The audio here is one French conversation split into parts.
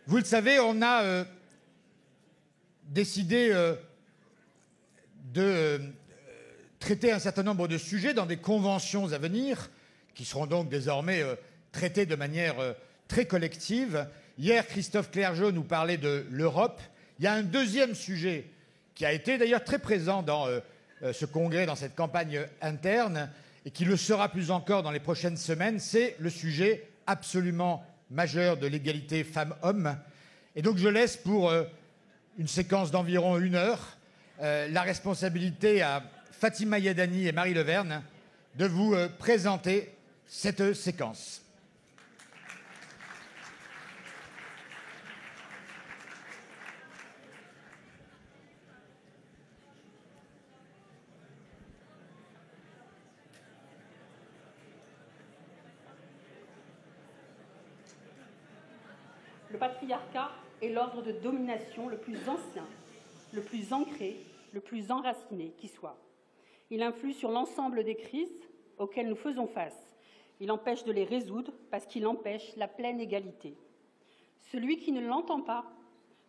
Vous le savez, on a décidé de traiter un certain nombre de sujets dans des conventions à venir, qui seront donc désormais traités de manière très collective. Hier, Christophe Clergeau nous parlait de l'Europe. Il y a un deuxième sujet qui a été d'ailleurs très présent dans ce congrès, dans cette campagne interne, et qui le sera plus encore dans les prochaines semaines, c'est le sujet absolument majeur de l'égalité femmes-hommes. Et donc je laisse pour une séquence d'environ 1 heure la responsabilité à Fatima Yadani et Marie Leverne de vous présenter cette séquence. Le patriarcat est l'ordre de domination le plus ancien, le plus ancré, le plus enraciné qui soit. Il influe sur l'ensemble des crises auxquelles nous faisons face. Il empêche de les résoudre parce qu'il empêche la pleine égalité. Celui qui ne l'entend pas,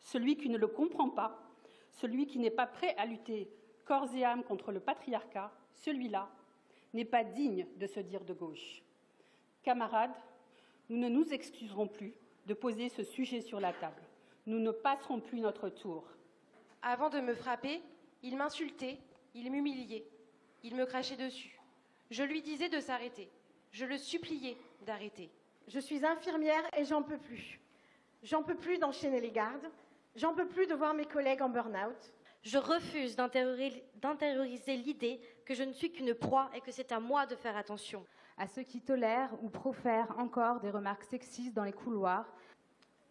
celui qui ne le comprend pas, celui qui n'est pas prêt à lutter corps et âme contre le patriarcat, celui-là n'est pas digne de se dire de gauche. Camarades, nous ne nous excuserons plus de poser ce sujet sur la table. Nous ne passerons plus notre tour. Avant de me frapper, il m'insultait, il m'humiliait, il me crachait dessus. Je lui disais de s'arrêter. Je le suppliais d'arrêter. Je suis infirmière et j'en peux plus. J'en peux plus d'enchaîner les gardes. J'en peux plus de voir mes collègues en burn-out. Je refuse d'intérioriser l'idée que je ne suis qu'une proie et que c'est à moi de faire attention. À ceux qui tolèrent ou profèrent encore des remarques sexistes dans les couloirs.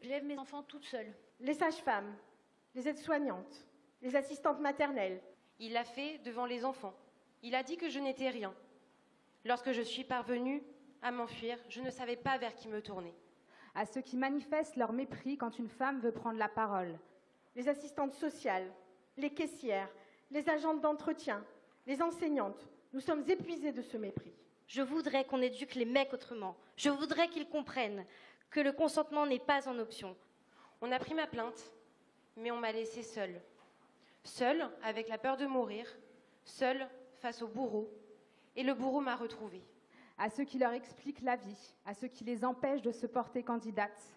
J'élève mes enfants toute seule. Les sages-femmes, les aides-soignantes, les assistantes maternelles. Il l'a fait devant les enfants. Il a dit que je n'étais rien. Lorsque je suis parvenue à m'enfuir, je ne savais pas vers qui me tourner. À ceux qui manifestent leur mépris quand une femme veut prendre la parole. Les assistantes sociales, les caissières, les agentes d'entretien, les enseignantes. Nous sommes épuisés de ce mépris. Je voudrais qu'on éduque les mecs autrement. Je voudrais qu'ils comprennent que le consentement n'est pas en option. On a pris ma plainte, mais on m'a laissée seule. Seule, avec la peur de mourir, seule face au bourreau. Et le bourreau m'a retrouvée. À ceux qui leur expliquent la vie, à ceux qui les empêchent de se porter candidates,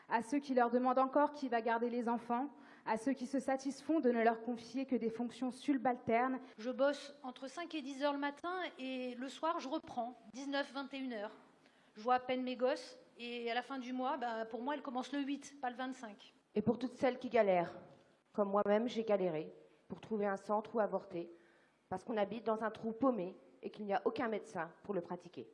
à ceux qui leur demandent encore qui va garder les enfants, à ceux qui se satisfont de ne leur confier que des fonctions subalternes. Je bosse entre 5 et 10 heures le matin et le soir, je reprends, 19-21 heures. Je vois à peine mes gosses et à la fin du mois, pour moi, elle commence le 8, pas le 25. Et pour toutes celles qui galèrent, comme moi-même, j'ai galéré pour trouver un centre où avorter, parce qu'on habite dans un trou paumé et qu'il n'y a aucun médecin pour le pratiquer.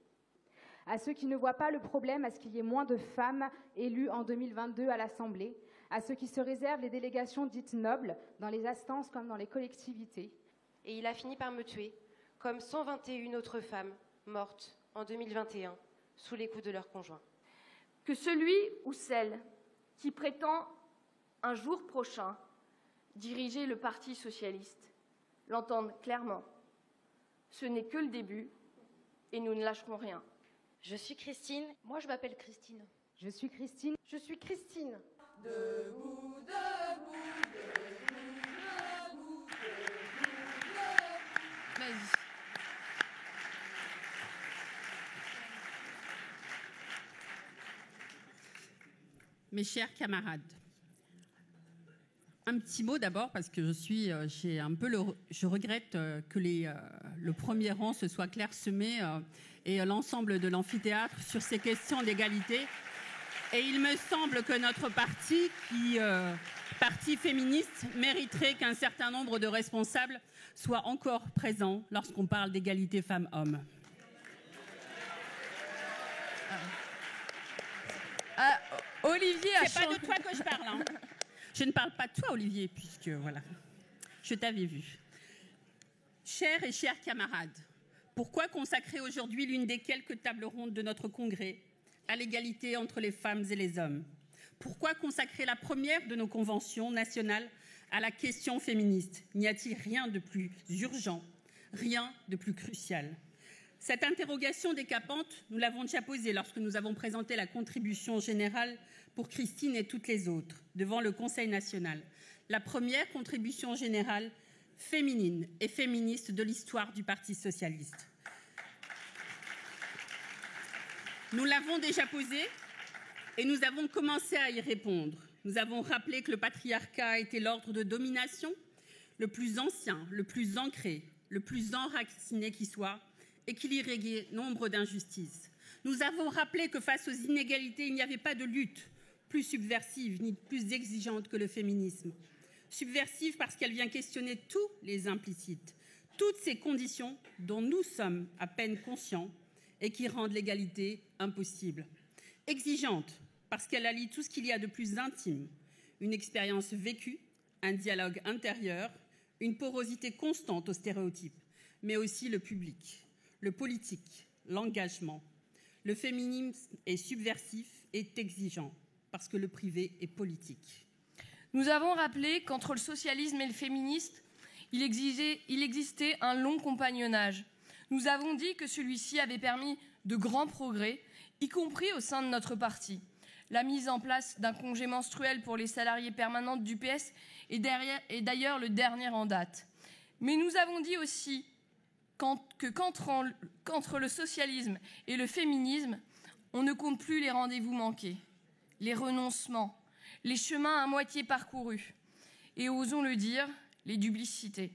À ceux qui ne voient pas le problème à ce qu'il y ait moins de femmes élues en 2022 à l'Assemblée, à ceux qui se réservent les délégations dites nobles dans les instances comme dans les collectivités. Et il a fini par me tuer, comme 121 autres femmes mortes en 2021 sous les coups de leurs conjoints. Que celui ou celle qui prétend un jour prochain diriger le Parti socialiste l'entende clairement. Ce n'est que le début et nous ne lâcherons rien. Je suis Christine. Moi, je m'appelle Christine. Je suis Christine. Je suis Christine. Debout, debout, debout, debout, debout, debout. Vas-y. Mes chers camarades, un petit mot d'abord parce que je regrette que le premier rang se soit clairsemé et l'ensemble de l'amphithéâtre sur ces questions d'égalité. Et il me semble que notre parti, parti féministe, mériterait qu'un certain nombre de responsables soient encore présents lorsqu'on parle d'égalité femmes-hommes. Olivier a C'est pas de toi que je parle. Hein. Je ne parle pas de toi, Olivier, puisque voilà, je t'avais vu. Chers et chers camarades, pourquoi consacrer aujourd'hui l'une des quelques tables rondes de notre congrès à l'égalité entre les femmes et les hommes? Pourquoi consacrer la première de nos conventions nationales à la question féministe? N'y a-t-il rien de plus urgent, rien de plus crucial? Cette interrogation décapante, nous l'avons déjà posée lorsque nous avons présenté la contribution générale pour Christine et toutes les autres devant le Conseil national. La première contribution générale féminine et féministe de l'histoire du Parti socialiste. Nous l'avons déjà posée et nous avons commencé à y répondre. Nous avons rappelé que le patriarcat était l'ordre de domination le plus ancien, le plus ancré, le plus enraciné qui soit, et qu'il irriguait nombre d'injustices. Nous avons rappelé que face aux inégalités, il n'y avait pas de lutte plus subversive ni plus exigeante que le féminisme. Subversive parce qu'elle vient questionner tous les implicites, toutes ces conditions dont nous sommes à peine conscients et qui rendent l'égalité impossible. Exigeante parce qu'elle allie tout ce qu'il y a de plus intime, une expérience vécue, un dialogue intérieur, une porosité constante aux stéréotypes, mais aussi le public, le politique, l'engagement. Le féminisme est subversif et exigeant parce que le privé est politique. Nous avons rappelé qu'entre le socialisme et le féminisme, il existait un long compagnonnage. Nous avons dit que celui-ci avait permis de grands progrès, y compris au sein de notre parti. La mise en place d'un congé menstruel pour les salariés permanents du PS est d'ailleurs le dernier en date. Mais nous avons dit aussi qu'entre le socialisme et le féminisme, on ne compte plus les rendez-vous manqués, les renoncements, les chemins à moitié parcourus et, osons le dire, les duplicités.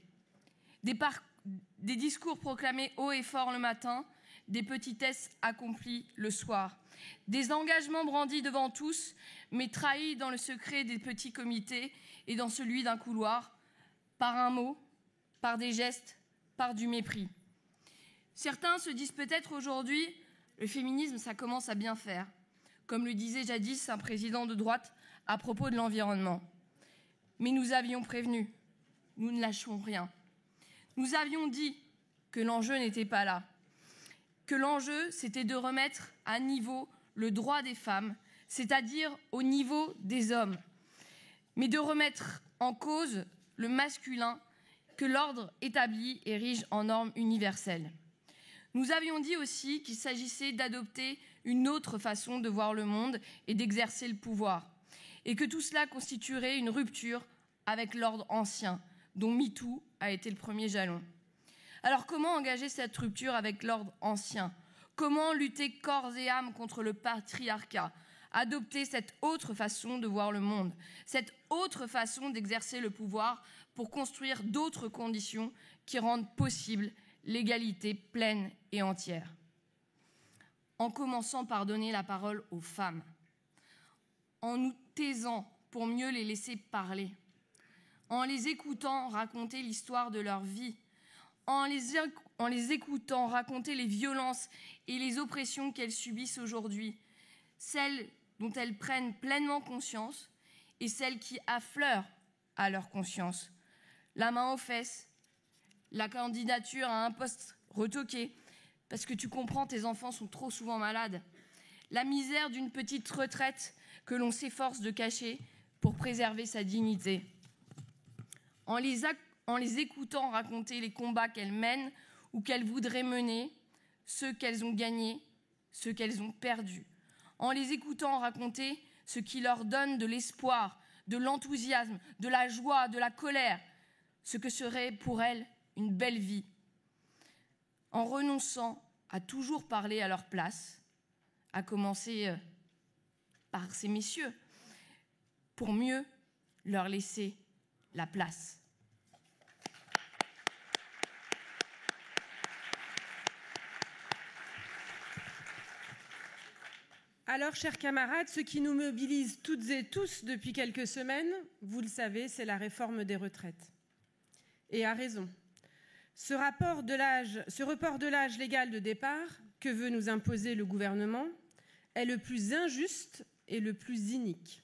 Des discours proclamés haut et fort le matin, des petitesses accomplies le soir. Des engagements brandis devant tous, mais trahis dans le secret des petits comités et dans celui d'un couloir, par un mot, par des gestes, par du mépris. Certains se disent peut-être aujourd'hui, le féminisme, ça commence à bien faire, comme le disait jadis un président de droite à propos de l'environnement. Mais nous avions prévenu, nous ne lâcherons rien. Nous avions dit que l'enjeu n'était pas là, que l'enjeu, c'était de remettre à niveau le droit des femmes, c'est-à-dire au niveau des hommes, mais de remettre en cause le masculin que l'ordre établi érige en norme universelle. Nous avions dit aussi qu'il s'agissait d'adopter une autre façon de voir le monde et d'exercer le pouvoir, et que tout cela constituerait une rupture avec l'ordre ancien, dont MeToo a été le premier jalon. Alors comment engager cette rupture avec l'ordre ancien ? Comment lutter corps et âme contre le patriarcat ? Adopter cette autre façon de voir le monde, cette autre façon d'exercer le pouvoir pour construire d'autres conditions qui rendent possible l'égalité pleine et entière. En commençant par donner la parole aux femmes, en nous taisant pour mieux les laisser parler, en les écoutant raconter l'histoire de leur vie, en les écoutant raconter les violences et les oppressions qu'elles subissent aujourd'hui, celles dont elles prennent pleinement conscience et celles qui affleurent à leur conscience. La main aux fesses, la candidature à un poste retoqué, parce que tu comprends, tes enfants sont trop souvent malades. La misère d'une petite retraite que l'on s'efforce de cacher pour préserver sa dignité. En les écoutant raconter les combats qu'elles mènent ou qu'elles voudraient mener, ceux qu'elles ont gagnés, ceux qu'elles ont perdus. En les écoutant raconter ce qui leur donne de l'espoir, de l'enthousiasme, de la joie, de la colère, ce que serait pour elles une belle vie. En renonçant à toujours parler à leur place, à commencer par ces messieurs, pour mieux leur laisser la place. Alors, chers camarades, ce qui nous mobilise toutes et tous depuis quelques semaines, vous le savez, c'est la réforme des retraites. Et à raison. Ce report de l'âge légal de départ que veut nous imposer le gouvernement est le plus injuste et le plus inique,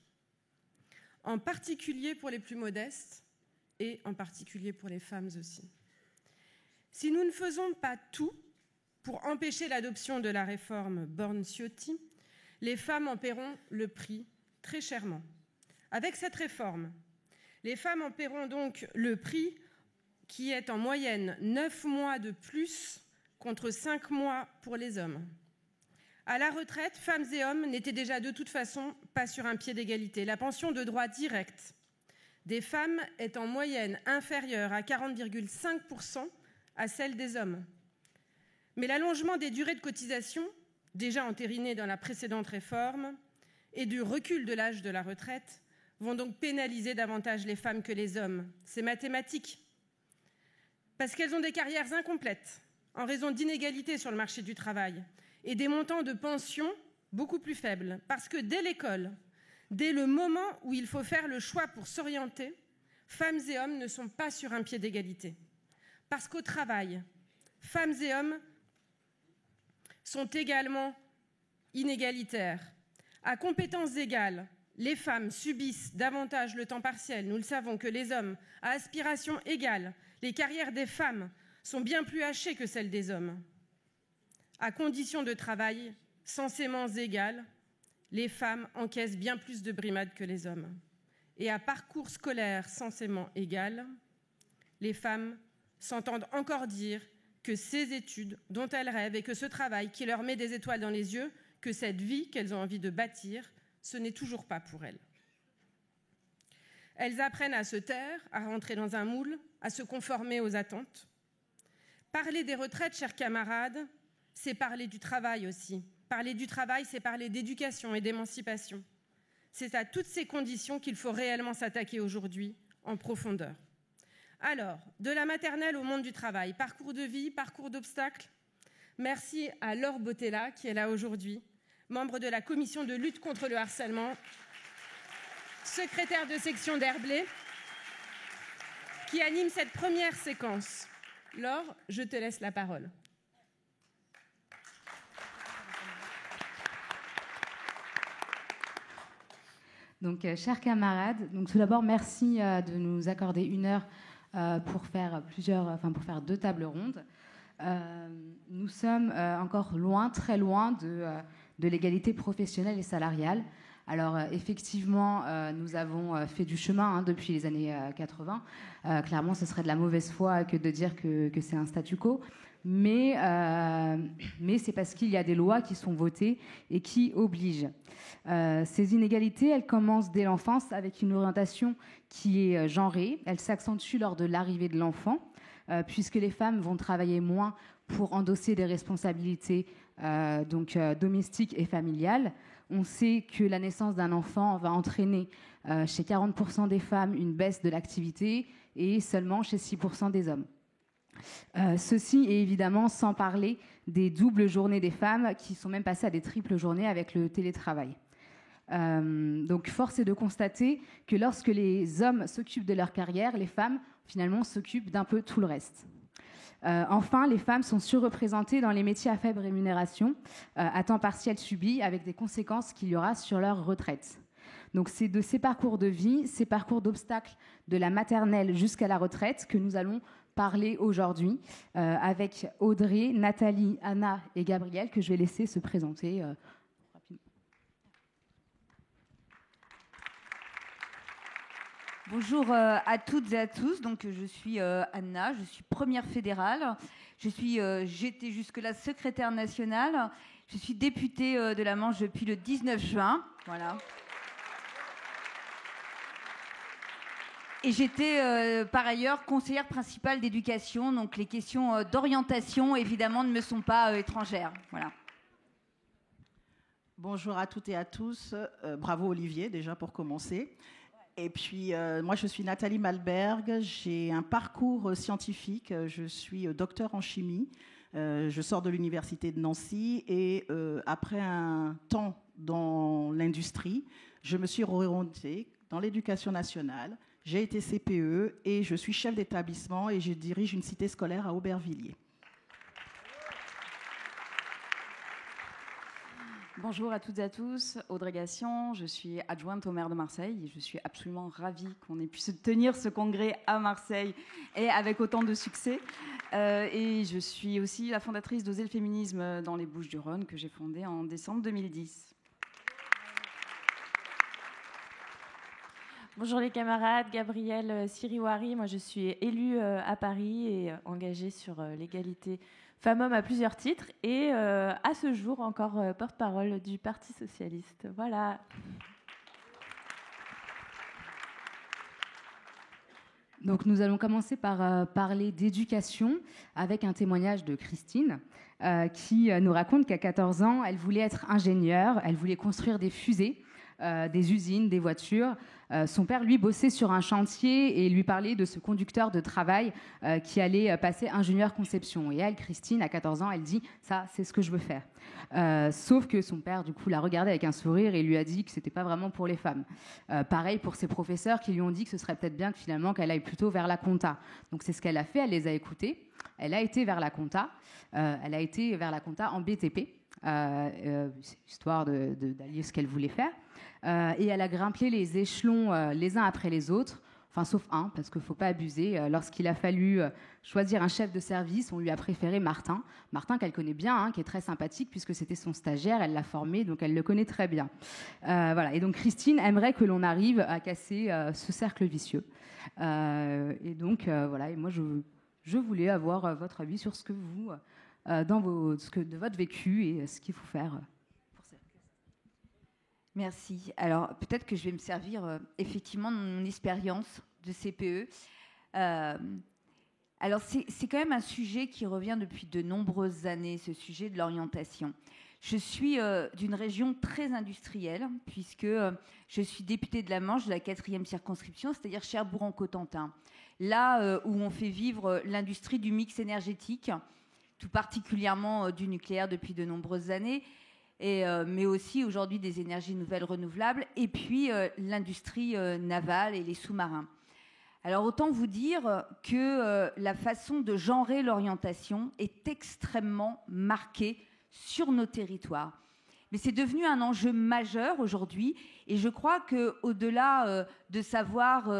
en particulier pour les plus modestes et en particulier pour les femmes aussi. Si nous ne faisons pas tout pour empêcher l'adoption de la réforme Borne-Ciotti, les femmes en paieront le prix très chèrement. Avec cette réforme, les femmes en paieront donc le prix qui est en moyenne 9 mois de plus contre 5 mois pour les hommes. À la retraite, femmes et hommes n'étaient déjà de toute façon pas sur un pied d'égalité. La pension de droit direct des femmes est en moyenne inférieure à 40,5% à celle des hommes. Mais l'allongement des durées de cotisation, déjà entériné dans la précédente réforme, et du recul de l'âge de la retraite vont donc pénaliser davantage les femmes que les hommes. C'est mathématique. Parce qu'elles ont des carrières incomplètes en raison d'inégalités sur le marché du travail et des montants de pension beaucoup plus faibles. Parce que dès l'école, dès le moment où il faut faire le choix pour s'orienter, femmes et hommes ne sont pas sur un pied d'égalité. Parce qu'au travail, femmes et hommes sont également inégalitaires. À compétences égales, les femmes subissent davantage le temps partiel, nous le savons, que les hommes. À aspirations égales, les carrières des femmes sont bien plus hachées que celles des hommes. À conditions de travail censément égales, les femmes encaissent bien plus de brimades que les hommes. Et à parcours scolaire censément égal, les femmes s'entendent encore dire que ces études dont elles rêvent et que ce travail qui leur met des étoiles dans les yeux, que cette vie qu'elles ont envie de bâtir, ce n'est toujours pas pour elles. Elles apprennent à se taire, à rentrer dans un moule, à se conformer aux attentes. Parler des retraites, chers camarades, c'est parler du travail aussi. Parler du travail, c'est parler d'éducation et d'émancipation. C'est à toutes ces conditions qu'il faut réellement s'attaquer aujourd'hui, en profondeur. Alors, de la maternelle au monde du travail, parcours de vie, parcours d'obstacles. Merci à Laure Botella, qui est là aujourd'hui, membre de la commission de lutte contre le harcèlement, secrétaire de section d'Herblay, qui anime cette première séquence. Laure, je te laisse la parole. Donc, chers camarades, donc tout d'abord, merci de nous accorder 1 heure pour faire deux tables rondes. Nous sommes encore loin, très loin de l'égalité professionnelle et salariale. Alors, effectivement, nous avons fait du chemin depuis les années 80. Clairement, ce serait de la mauvaise foi que de dire que c'est un statu quo. Mais c'est parce qu'il y a des lois qui sont votées et qui obligent. Ces inégalités, elles commencent dès l'enfance avec une orientation qui est genrée. Elles s'accentuent lors de l'arrivée de l'enfant, puisque les femmes vont travailler moins pour endosser des responsabilités domestiques et familiales. On sait que la naissance d'un enfant va entraîner chez 40% des femmes une baisse de l'activité et seulement chez 6% des hommes. Ceci est évidemment sans parler des doubles journées des femmes qui sont même passées à des triples journées avec le télétravail. Donc force est de constater que lorsque les hommes s'occupent de leur carrière, les femmes finalement s'occupent d'un peu tout le reste. Enfin, les femmes sont surreprésentées dans les métiers à faible rémunération, à temps partiel subi, avec des conséquences qu'il y aura sur leur retraite. Donc c'est de ces parcours de vie, ces parcours d'obstacles de la maternelle jusqu'à la retraite que nous allons parler aujourd'hui avec Audrey, Nathalie, Anna et Gabrielle, que je vais laisser se présenter rapidement. Bonjour à toutes et à tous. Donc, je suis Anna, je suis première fédérale. J'étais jusque-là secrétaire nationale. Je suis députée de la Manche depuis le 19 juin. Voilà. Et j'étais par ailleurs conseillère principale d'éducation. Donc, les questions d'orientation, évidemment, ne me sont pas étrangères. Voilà. Bonjour à toutes et à tous. Bravo Olivier, déjà, pour commencer. Et puis, moi, je suis Nathalie Malberg. J'ai un parcours scientifique. Je suis docteur en chimie. Je sors de l'université de Nancy. Et après un temps dans l'industrie, je me suis orientée dans l'éducation nationale. J'ai été CPE et je suis chef d'établissement et je dirige une cité scolaire à Aubervilliers. Bonjour à toutes et à tous, Audrey Gassian, je suis adjointe au maire de Marseille et je suis absolument ravie qu'on ait pu se tenir ce congrès à Marseille et avec autant de succès. Et je suis aussi la fondatrice d'Oser le féminisme dans les Bouches-du-Rhône que j'ai fondé en décembre 2010. Bonjour les camarades, Gabrielle Siriwari, moi je suis élue à Paris et engagée sur l'égalité femme-homme à plusieurs titres et à ce jour encore porte-parole du Parti socialiste. Voilà. Donc nous allons commencer par parler d'éducation avec un témoignage de Christine qui nous raconte qu'à 14 ans, elle voulait être ingénieure, elle voulait construire des fusées, des usines, des voitures. Son père, lui, bossait sur un chantier et lui parlait de ce conducteur de travail qui allait passer ingénieur conception. Et elle, Christine, à 14 ans, elle dit « ça, c'est ce que je veux faire ». Sauf que son père, du coup, l'a regardée avec un sourire et lui a dit que c'était pas vraiment pour les femmes. Pareil pour ses professeurs qui lui ont dit que ce serait peut-être bien que finalement qu'elle aille plutôt vers la compta. Donc c'est ce qu'elle a fait, elle les a écoutés. Elle a été vers la compta. Elle a été vers la compta en BTP, histoire d'allier ce qu'elle voulait faire. Et elle a grimpé les échelons les uns après les autres. Enfin, sauf un, parce qu'il ne faut pas abuser. Lorsqu'il a fallu choisir un chef de service, on lui a préféré Martin. Martin, qu'elle connaît bien, hein, qui est très sympathique, puisque c'était son stagiaire, elle l'a formé, donc elle le connaît très bien. Voilà. Et donc, Christine aimerait que l'on arrive à casser ce cercle vicieux. Et donc, voilà. Et moi, je voulais avoir votre avis sur ce que vous, de votre vécu et ce qu'il faut faire. Merci. Alors, peut-être que je vais me servir effectivement de mon expérience de CPE. Alors, c'est quand même un sujet qui revient depuis de nombreuses années, ce sujet de l'orientation. Je suis d'une région très industrielle, puisque je suis députée de la Manche de la 4e circonscription, c'est-à-dire Cherbourg-en-Cotentin. Là où on fait vivre l'industrie du mix énergétique, tout particulièrement du nucléaire depuis de nombreuses années, mais aussi aujourd'hui des énergies nouvelles renouvelables, et puis l'industrie navale et les sous-marins. Alors autant vous dire que la façon de genrer l'orientation est extrêmement marquée sur nos territoires. Mais c'est devenu un enjeu majeur aujourd'hui, et je crois qu'au-delà de savoir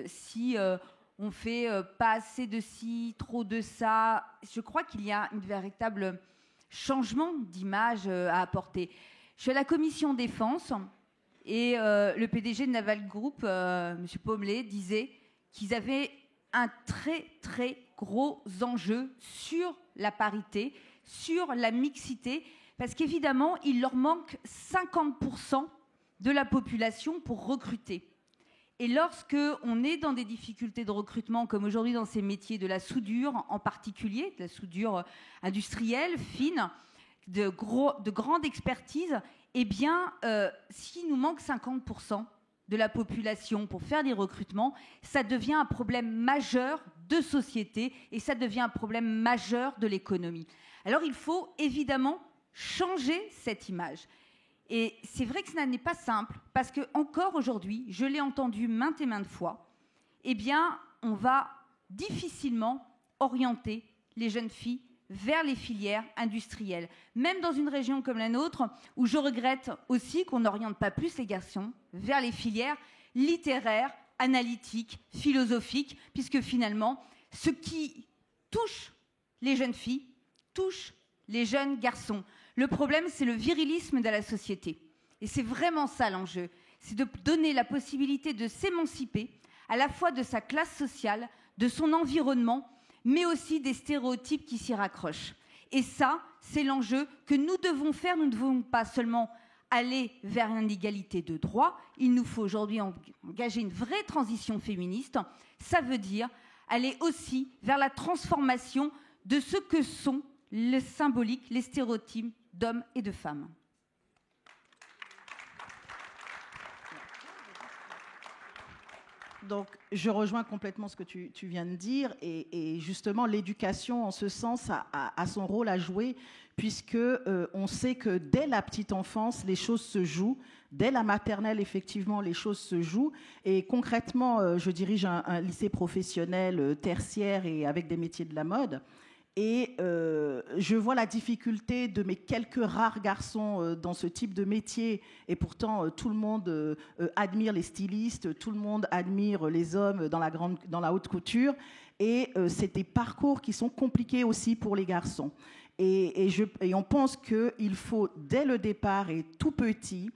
si on fait pas assez de ci, trop de ça, je crois qu'il y a une véritable changement d'image à apporter. Je suis à la commission défense et le PDG de Naval Group, M. Pommelet, disait qu'ils avaient un très très gros enjeu sur la parité, sur la mixité, parce qu'évidemment, il leur manque 50% de la population pour recruter. Et lorsque on est dans des difficultés de recrutement, comme aujourd'hui dans ces métiers de la soudure en particulier, de la soudure industrielle, fine, de grande expertise, eh bien, s'il nous manque 50% de la population pour faire des recrutements, ça devient un problème majeur de société et ça devient un problème majeur de l'économie. Alors, il faut évidemment changer cette image. Et c'est vrai que ça n'est pas simple, parce que encore aujourd'hui, je l'ai entendu maintes et maintes fois, eh bien, on va difficilement orienter les jeunes filles vers les filières industrielles. Même dans une région comme la nôtre, où je regrette aussi qu'on n'oriente pas plus les garçons vers les filières littéraires, analytiques, philosophiques, puisque finalement, ce qui touche les jeunes filles touche les jeunes garçons. Le problème, c'est le virilisme de la société. Et c'est vraiment ça l'enjeu. C'est de donner la possibilité de s'émanciper à la fois de sa classe sociale, de son environnement, mais aussi des stéréotypes qui s'y raccrochent. Et ça, c'est l'enjeu que nous devons faire. Nous ne devons pas seulement aller vers une égalité de droits. Il nous faut aujourd'hui engager une vraie transition féministe. Ça veut dire aller aussi vers la transformation de ce que sont les symboliques, les stéréotypes d'hommes et de femmes. Donc, je rejoins complètement ce que tu viens de dire, et justement, l'éducation, en ce sens, a son rôle à jouer, puisque on sait que dès la petite enfance, les choses se jouent. Dès la maternelle, effectivement, les choses se jouent. Et concrètement, je dirige un lycée professionnel tertiaire et avec des métiers de la mode. Et je vois la difficulté de mes quelques rares garçons dans ce type de métier. Et pourtant, tout le monde admire les stylistes, tout le monde admire les hommes dans la haute couture. Et c'est des parcours qui sont compliqués aussi pour les garçons. Et on pense qu'il faut, dès le départ et tout petit,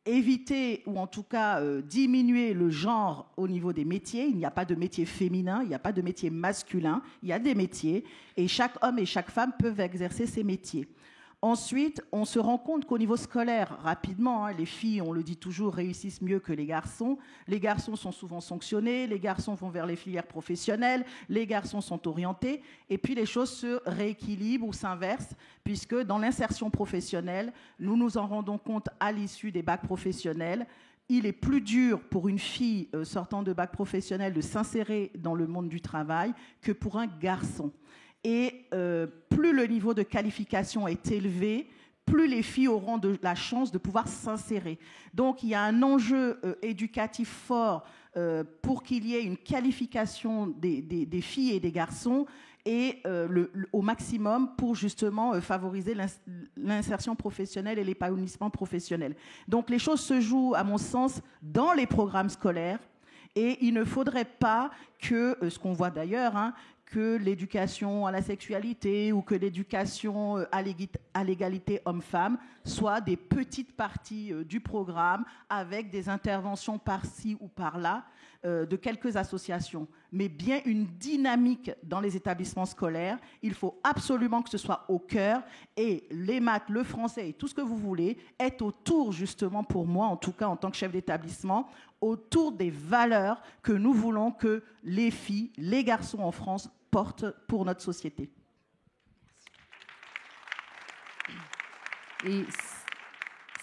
éviter ou en tout cas diminuer le genre au niveau des métiers. Il n'y a pas de métier féminin, il n'y a pas de métier masculin, il y a des métiers et chaque homme et chaque femme peuvent exercer ces métiers. Ensuite, on se rend compte qu'au niveau scolaire, rapidement, les filles, on le dit toujours, réussissent mieux que les garçons. Les garçons sont souvent sanctionnés, les garçons vont vers les filières professionnelles, les garçons sont orientés, et puis les choses se rééquilibrent ou s'inversent, puisque dans l'insertion professionnelle, nous nous en rendons compte à l'issue des bacs professionnels. Il est plus dur pour une fille sortant de bac professionnel de s'insérer dans le monde du travail que pour un garçon. Et plus le niveau de qualification est élevé, plus les filles auront de la chance de pouvoir s'insérer. Donc il y a un enjeu éducatif fort pour qu'il y ait une qualification des filles et des garçons et au maximum pour justement favoriser l'insertion professionnelle et l'épanouissement professionnel. Donc les choses se jouent, à mon sens, dans les programmes scolaires et il ne faudrait pas que, ce qu'on voit d'ailleurs, que l'éducation à la sexualité ou que l'éducation à l'égalité homme-femme soient des petites parties du programme avec des interventions par-ci ou par-là de quelques associations, mais bien une dynamique dans les établissements scolaires. Il faut absolument que ce soit au cœur et les maths, le français et tout ce que vous voulez est autour, justement pour moi, en tout cas en tant que chef d'établissement, autour des valeurs que nous voulons que les filles, les garçons en France portent pour notre société. Et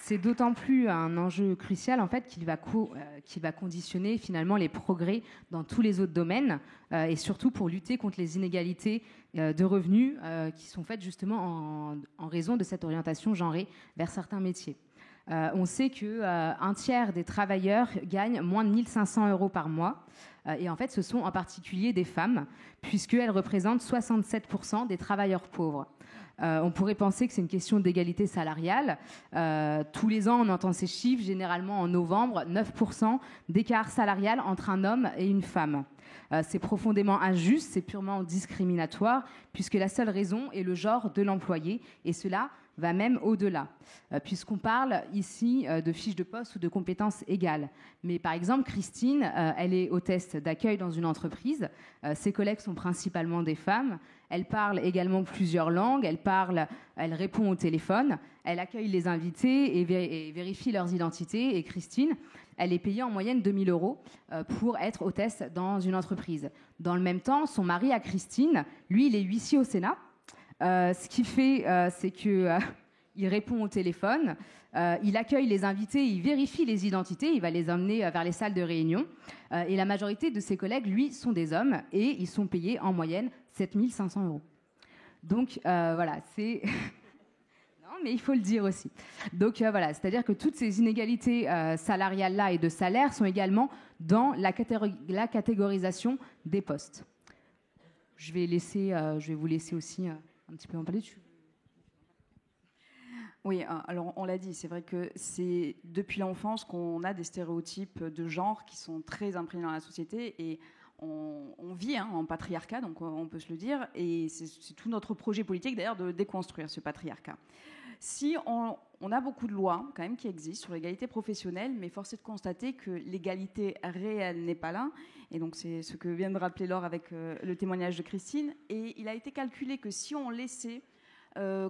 c'est d'autant plus un enjeu crucial en fait qu'il va conditionner finalement les progrès dans tous les autres domaines et surtout pour lutter contre les inégalités de revenus qui sont faites justement en raison de cette orientation genrée vers certains métiers. On sait qu'un tiers des travailleurs gagnent moins de 1 500 € par mois. Et en fait, ce sont en particulier des femmes, puisqu'elles représentent 67% des travailleurs pauvres. On pourrait penser que c'est une question d'égalité salariale. Tous les ans, on entend ces chiffres, généralement en novembre, 9% d'écart salarial entre un homme et une femme. C'est profondément injuste, c'est purement discriminatoire, puisque la seule raison est le genre de l'employé, et cela va même au-delà, puisqu'on parle ici de fiches de poste ou de compétences égales. Mais par exemple, Christine, elle est hôtesse d'accueil dans une entreprise. Ses collègues sont principalement des femmes. Elle parle également plusieurs langues. Elle répond au téléphone. Elle accueille les invités et vérifie leurs identités. Et Christine, elle est payée en moyenne 2 000 € pour être hôtesse dans une entreprise. Dans le même temps, son mari à Christine, lui, il est huissier au Sénat. Ce qu'il fait, c'est qu'il répond au téléphone, il accueille les invités, il vérifie les identités, il va les emmener vers les salles de réunion. Et la majorité de ses collègues, lui, sont des hommes et ils sont payés en moyenne 7 500 €. Donc voilà, c'est... non, mais il faut le dire aussi. Donc voilà, c'est-à-dire que toutes ces inégalités salariales-là et de salaire sont également dans la catégorisation des postes. Je vais vous laisser aussi... un petit peu en parler dessus. Oui, alors on l'a dit, c'est vrai que c'est depuis l'enfance qu'on a des stéréotypes de genre qui sont très imprégnés dans la société et on vit en patriarcat, donc on peut se le dire, et c'est tout notre projet politique d'ailleurs de déconstruire ce patriarcat. Si on a beaucoup de lois quand même qui existent sur l'égalité professionnelle, mais force est de constater que l'égalité réelle n'est pas là. Et donc c'est ce que vient de rappeler Laure avec le témoignage de Christine. Et il a été calculé que si on laissait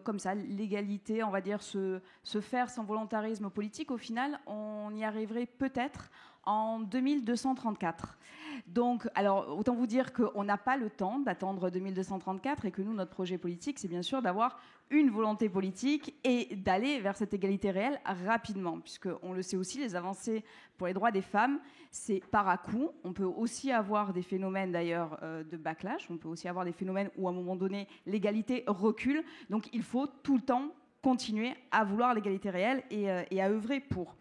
comme ça l'égalité, on va dire, se faire sans volontarisme politique, au final, on y arriverait peut-être en 2234. Donc, alors, autant vous dire qu'on n'a pas le temps d'attendre 2234 et que nous, notre projet politique, c'est bien sûr d'avoir une volonté politique et d'aller vers cette égalité réelle rapidement, puisqu'on le sait aussi, les avancées pour les droits des femmes, c'est par à-coup. On peut aussi avoir des phénomènes d'ailleurs de backlash, on peut aussi avoir des phénomènes où à un moment donné, l'égalité recule. Donc, il faut tout le temps continuer à vouloir l'égalité réelle et à œuvrer pour.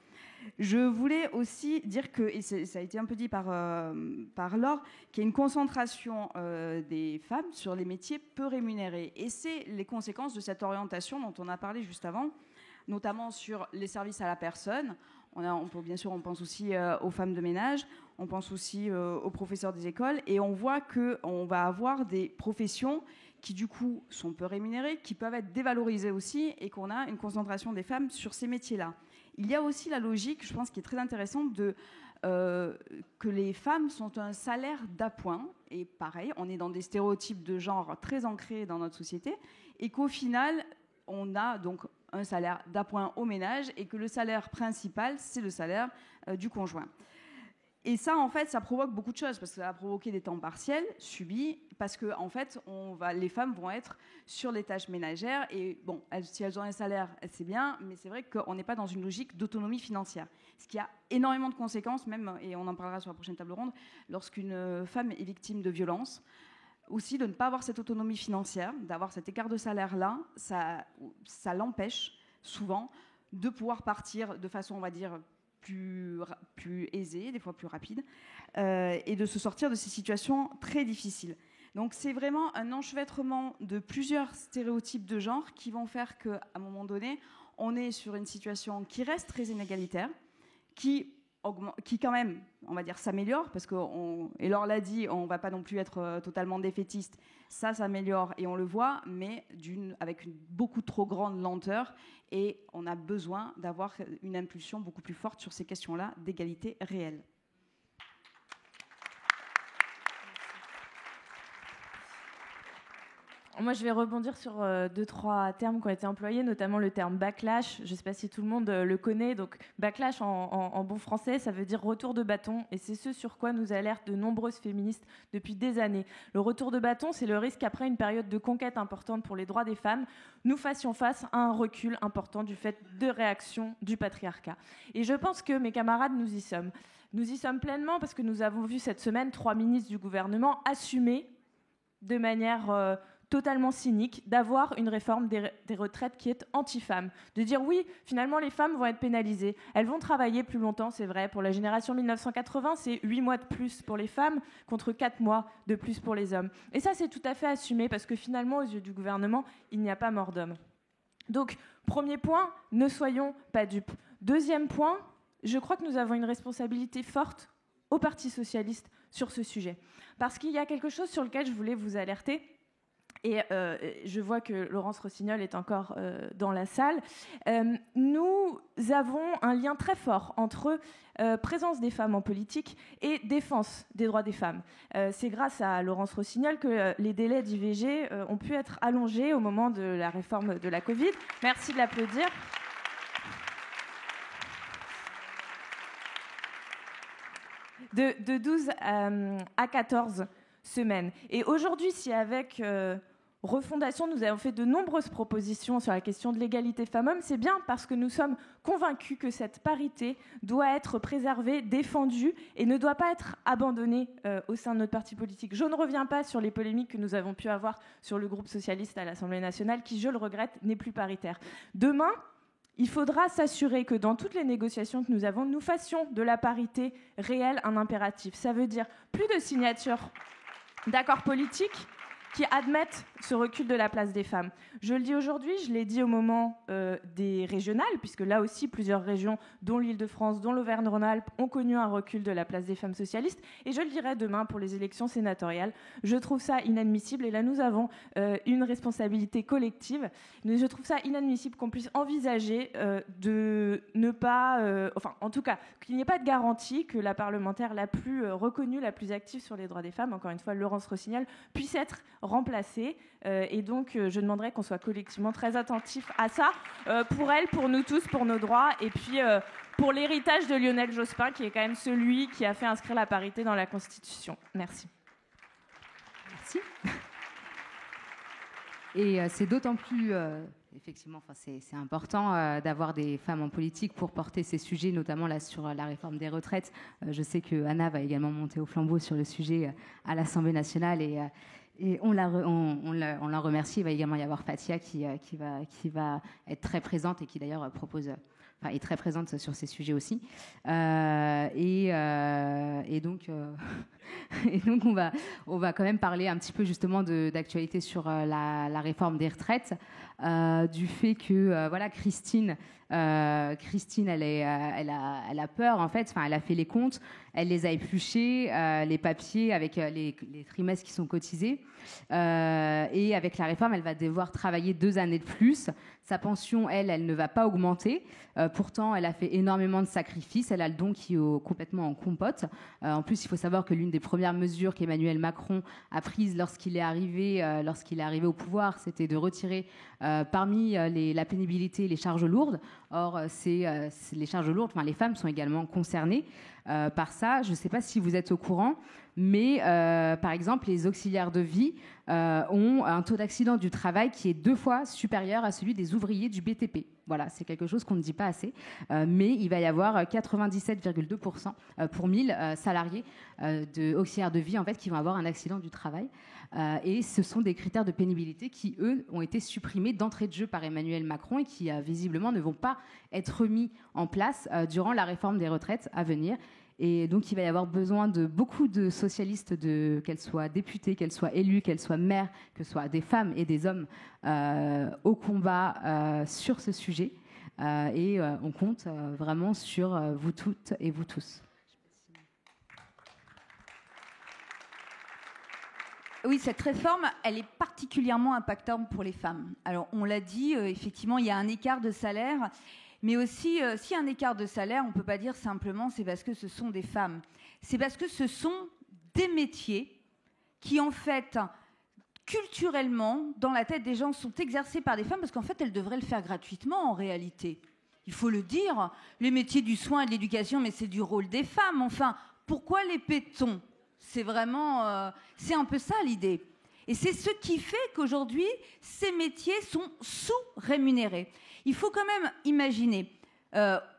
Je voulais aussi dire que, et ça a été un peu dit par Laure, qu'il y a une concentration des femmes sur les métiers peu rémunérés. Et c'est les conséquences de cette orientation dont on a parlé juste avant, notamment sur les services à la personne. On pense aussi aux femmes de ménage, on pense aussi aux professeurs des écoles, et on voit qu'on va avoir des professions qui du coup sont peu rémunérées, qui peuvent être dévalorisées aussi, et qu'on a une concentration des femmes sur ces métiers-là. il y a aussi la logique, je pense, qui est très intéressante que les femmes sont un salaire d'appoint. Et pareil, on est dans des stéréotypes de genre très ancrés dans notre société. Et qu'au final, on a donc un salaire d'appoint au ménage et que le salaire principal, c'est le salaire du conjoint. Et ça, en fait, ça provoque beaucoup de choses parce que ça va provoquer des temps partiels subis parce que, en fait, les femmes vont être sur les tâches ménagères et bon, si elles ont un salaire, c'est bien, mais c'est vrai qu'on n'est pas dans une logique d'autonomie financière. Ce qui a énormément de conséquences, même, et on en parlera sur la prochaine table ronde, lorsqu'une femme est victime de violence. Aussi, de ne pas avoir cette autonomie financière, d'avoir cet écart de salaire-là, ça l'empêche souvent de pouvoir partir de façon, on va dire, plus aisée, des fois plus rapide, et de se sortir de ces situations très difficiles. Donc c'est vraiment un enchevêtrement de plusieurs stéréotypes de genre qui vont faire qu'à un moment donné, on est sur une situation qui reste très inégalitaire, qui quand même, on va dire, s'améliore, parce que, et Laure l'a dit, on ne va pas non plus être totalement défaitiste, ça s'améliore et on le voit, mais avec une beaucoup trop grande lenteur, et on a besoin d'avoir une impulsion beaucoup plus forte sur ces questions-là d'égalité réelle. Moi, je vais rebondir sur 2-3 termes qui ont été employés, notamment le terme backlash. Je ne sais pas si tout le monde le connaît. Donc, backlash, en bon français, ça veut dire retour de bâton. Et c'est ce sur quoi nous alertent de nombreuses féministes depuis des années. Le retour de bâton, c'est le risque qu'après une période de conquête importante pour les droits des femmes, nous fassions face à un recul important du fait de réaction du patriarcat. Et je pense que, mes camarades, nous y sommes. Nous y sommes pleinement parce que nous avons vu cette semaine 3 ministres du gouvernement assumer de manière totalement cynique d'avoir une réforme des retraites qui est anti-femme. De dire oui, finalement les femmes vont être pénalisées. Elles vont travailler plus longtemps, c'est vrai. Pour la génération 1980, c'est 8 mois de plus pour les femmes contre 4 mois de plus pour les hommes. Et ça, c'est tout à fait assumé parce que finalement, aux yeux du gouvernement, il n'y a pas mort d'homme. Donc, premier point, ne soyons pas dupes. Deuxième point, je crois que nous avons une responsabilité forte au Parti socialiste sur ce sujet. Parce qu'il y a quelque chose sur lequel je voulais vous alerter. Et je vois que Laurence Rossignol est encore dans la salle. Nous avons un lien très fort entre présence des femmes en politique et défense des droits des femmes. C'est grâce à Laurence Rossignol que les délais d'IVG ont pu être allongés au moment de la réforme de la Covid. Merci de l'applaudir. De 12 à 14 semaines. Et aujourd'hui, si avec Refondation, nous avons fait de nombreuses propositions sur la question de l'égalité femmes-hommes, c'est bien parce que nous sommes convaincus que cette parité doit être préservée, défendue et ne doit pas être abandonnée au sein de notre parti politique. Je ne reviens pas sur les polémiques que nous avons pu avoir sur le groupe socialiste à l'Assemblée nationale qui, je le regrette, n'est plus paritaire. Demain, il faudra s'assurer que dans toutes les négociations que nous avons, nous fassions de la parité réelle un impératif. Ça veut dire plus de signatures d'accords politiques qui admettent ce recul de la place des femmes. Je le dis aujourd'hui, je l'ai dit au moment des régionales, puisque là aussi, plusieurs régions, dont l'Île-de-France, dont l'Auvergne-Rhône-Alpes, ont connu un recul de la place des femmes socialistes, et je le dirai demain pour les élections sénatoriales. Je trouve ça inadmissible, et là, nous avons une responsabilité collective. Mais je trouve ça inadmissible qu'on puisse envisager de ne pas... enfin, en tout cas, qu'il n'y ait pas de garantie que la parlementaire la plus reconnue, la plus active sur les droits des femmes, encore une fois, Laurence Rossignol, puisse être remplacée. Et donc, je demanderais qu'on soit collectivement très attentifs à ça, pour elle, pour nous tous, pour nos droits, et puis pour l'héritage de Lionel Jospin, qui est quand même celui qui a fait inscrire la parité dans la Constitution. Merci. Merci. Et c'est d'autant plus... effectivement, c'est important d'avoir des femmes en politique pour porter ces sujets, notamment là, sur la réforme des retraites. Je sais que Anna va également monter au flambeau sur le sujet à l'Assemblée nationale et on la remercie. Il va également y avoir Fatia qui va être très présente et qui d'ailleurs est très présente sur ces sujets aussi. Et donc on va quand même parler un petit peu justement d'actualité sur la réforme des retraites, du fait que voilà, Christine, elle a peur en fait. Enfin, elle a fait les comptes, elle les a épluchés, les papiers avec les trimestres qui sont cotisés, et avec la réforme, elle va devoir travailler 2 années de plus. Sa pension, elle ne va pas augmenter. Pourtant, elle a fait énormément de sacrifices. Elle a le don qui est complètement en compote. En plus, il faut savoir que l'une des premières mesures qu'Emmanuel Macron a prises lorsqu'il est arrivé au pouvoir, c'était de retirer parmi la pénibilité les charges lourdes. Or, c'est les charges lourdes, les femmes sont également concernées par ça. Je ne sais pas si vous êtes au courant, mais par exemple, les auxiliaires de vie ont un taux d'accident du travail qui est 2 fois supérieur à celui des ouvriers du BTP. Voilà, c'est quelque chose qu'on ne dit pas assez. Mais il va y avoir 97,2% pour 1000 salariés auxiliaires de vie en fait, qui vont avoir un accident du travail. Et ce sont des critères de pénibilité qui, eux, ont été supprimés d'entrée de jeu par Emmanuel Macron et qui, visiblement, ne vont pas être remis en place durant la réforme des retraites à venir. Et donc, il va y avoir besoin de beaucoup de socialistes, qu'elles soient députées, qu'elles soient élues, qu'elles soient maires, que ce soit des femmes et des hommes au combat sur ce sujet. Et on compte vraiment sur vous toutes et vous tous. Oui, cette réforme, elle est particulièrement impactante pour les femmes. Alors, on l'a dit, effectivement, il y a un écart de salaire. Mais aussi, s'il y a un écart de salaire, on ne peut pas dire simplement c'est parce que ce sont des femmes. C'est parce que ce sont des métiers qui, en fait, culturellement, dans la tête des gens, sont exercés par des femmes parce qu'en fait, elles devraient le faire gratuitement, en réalité. Il faut le dire, les métiers du soin et de l'éducation, mais c'est du rôle des femmes. Enfin, pourquoi les paie-t-on ? C'est vraiment... c'est un peu ça, l'idée. Et c'est ce qui fait qu'aujourd'hui, ces métiers sont sous-rémunérés. Il faut quand même imaginer,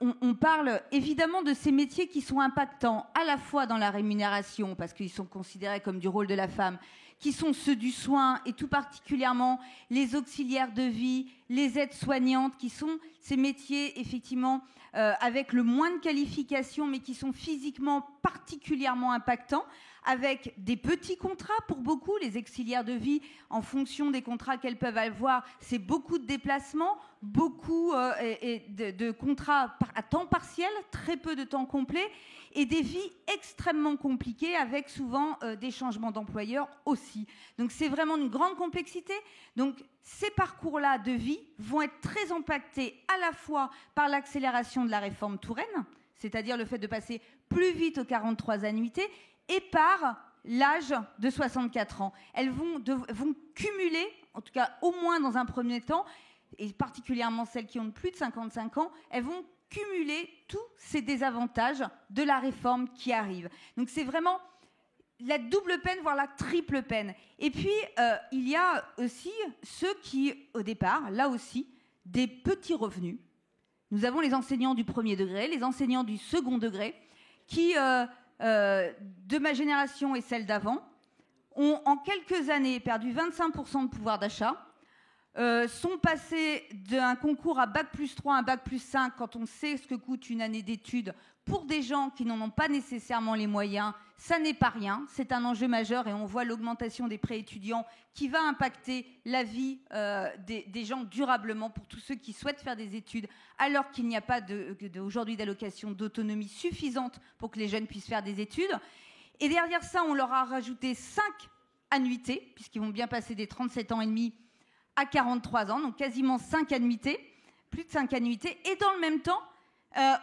on parle évidemment de ces métiers qui sont impactants à la fois dans la rémunération, parce qu'ils sont considérés comme du rôle de la femme, qui sont ceux du soin, et tout particulièrement les auxiliaires de vie, les aides-soignantes, qui sont ces métiers effectivement avec le moins de qualifications, mais qui sont physiquement particulièrement impactants, avec des petits contrats pour beaucoup. Les auxiliaires de vie, en fonction des contrats qu'elles peuvent avoir, c'est beaucoup de déplacements, beaucoup de contrats à temps partiel, très peu de temps complet, et des vies extrêmement compliquées, avec souvent des changements d'employeur aussi. Donc c'est vraiment une grande complexité. Donc ces parcours-là de vie vont être très impactés à la fois par l'accélération de la réforme Touraine, c'est-à-dire le fait de passer plus vite aux 43 annuités, et par l'âge de 64 ans. Elles vont cumuler, en tout cas au moins dans un premier temps, et particulièrement celles qui ont plus de 55 ans, elles vont cumuler tous ces désavantages de la réforme qui arrive. Donc c'est vraiment la double peine, voire la triple peine. Et puis, il y a aussi ceux qui, au départ, là aussi, des petits revenus. Nous avons les enseignants du premier degré, les enseignants du second degré, qui... de ma génération et celle d'avant, ont en quelques années perdu 25% de pouvoir d'achat, sont passés d'un concours à Bac+3 à un Bac+5 quand on sait ce que coûte une année d'études pour des gens qui n'en ont pas nécessairement les moyens. Ça n'est pas rien, c'est un enjeu majeur et on voit l'augmentation des prêts étudiants qui va impacter la vie des gens durablement pour tous ceux qui souhaitent faire des études alors qu'il n'y a pas aujourd'hui d'allocation d'autonomie suffisante pour que les jeunes puissent faire des études. Et derrière ça, on leur a rajouté 5 annuités, puisqu'ils vont bien passer des 37 ans et demi à 43 ans, donc quasiment 5 annuités, plus de 5 annuités. Et dans le même temps,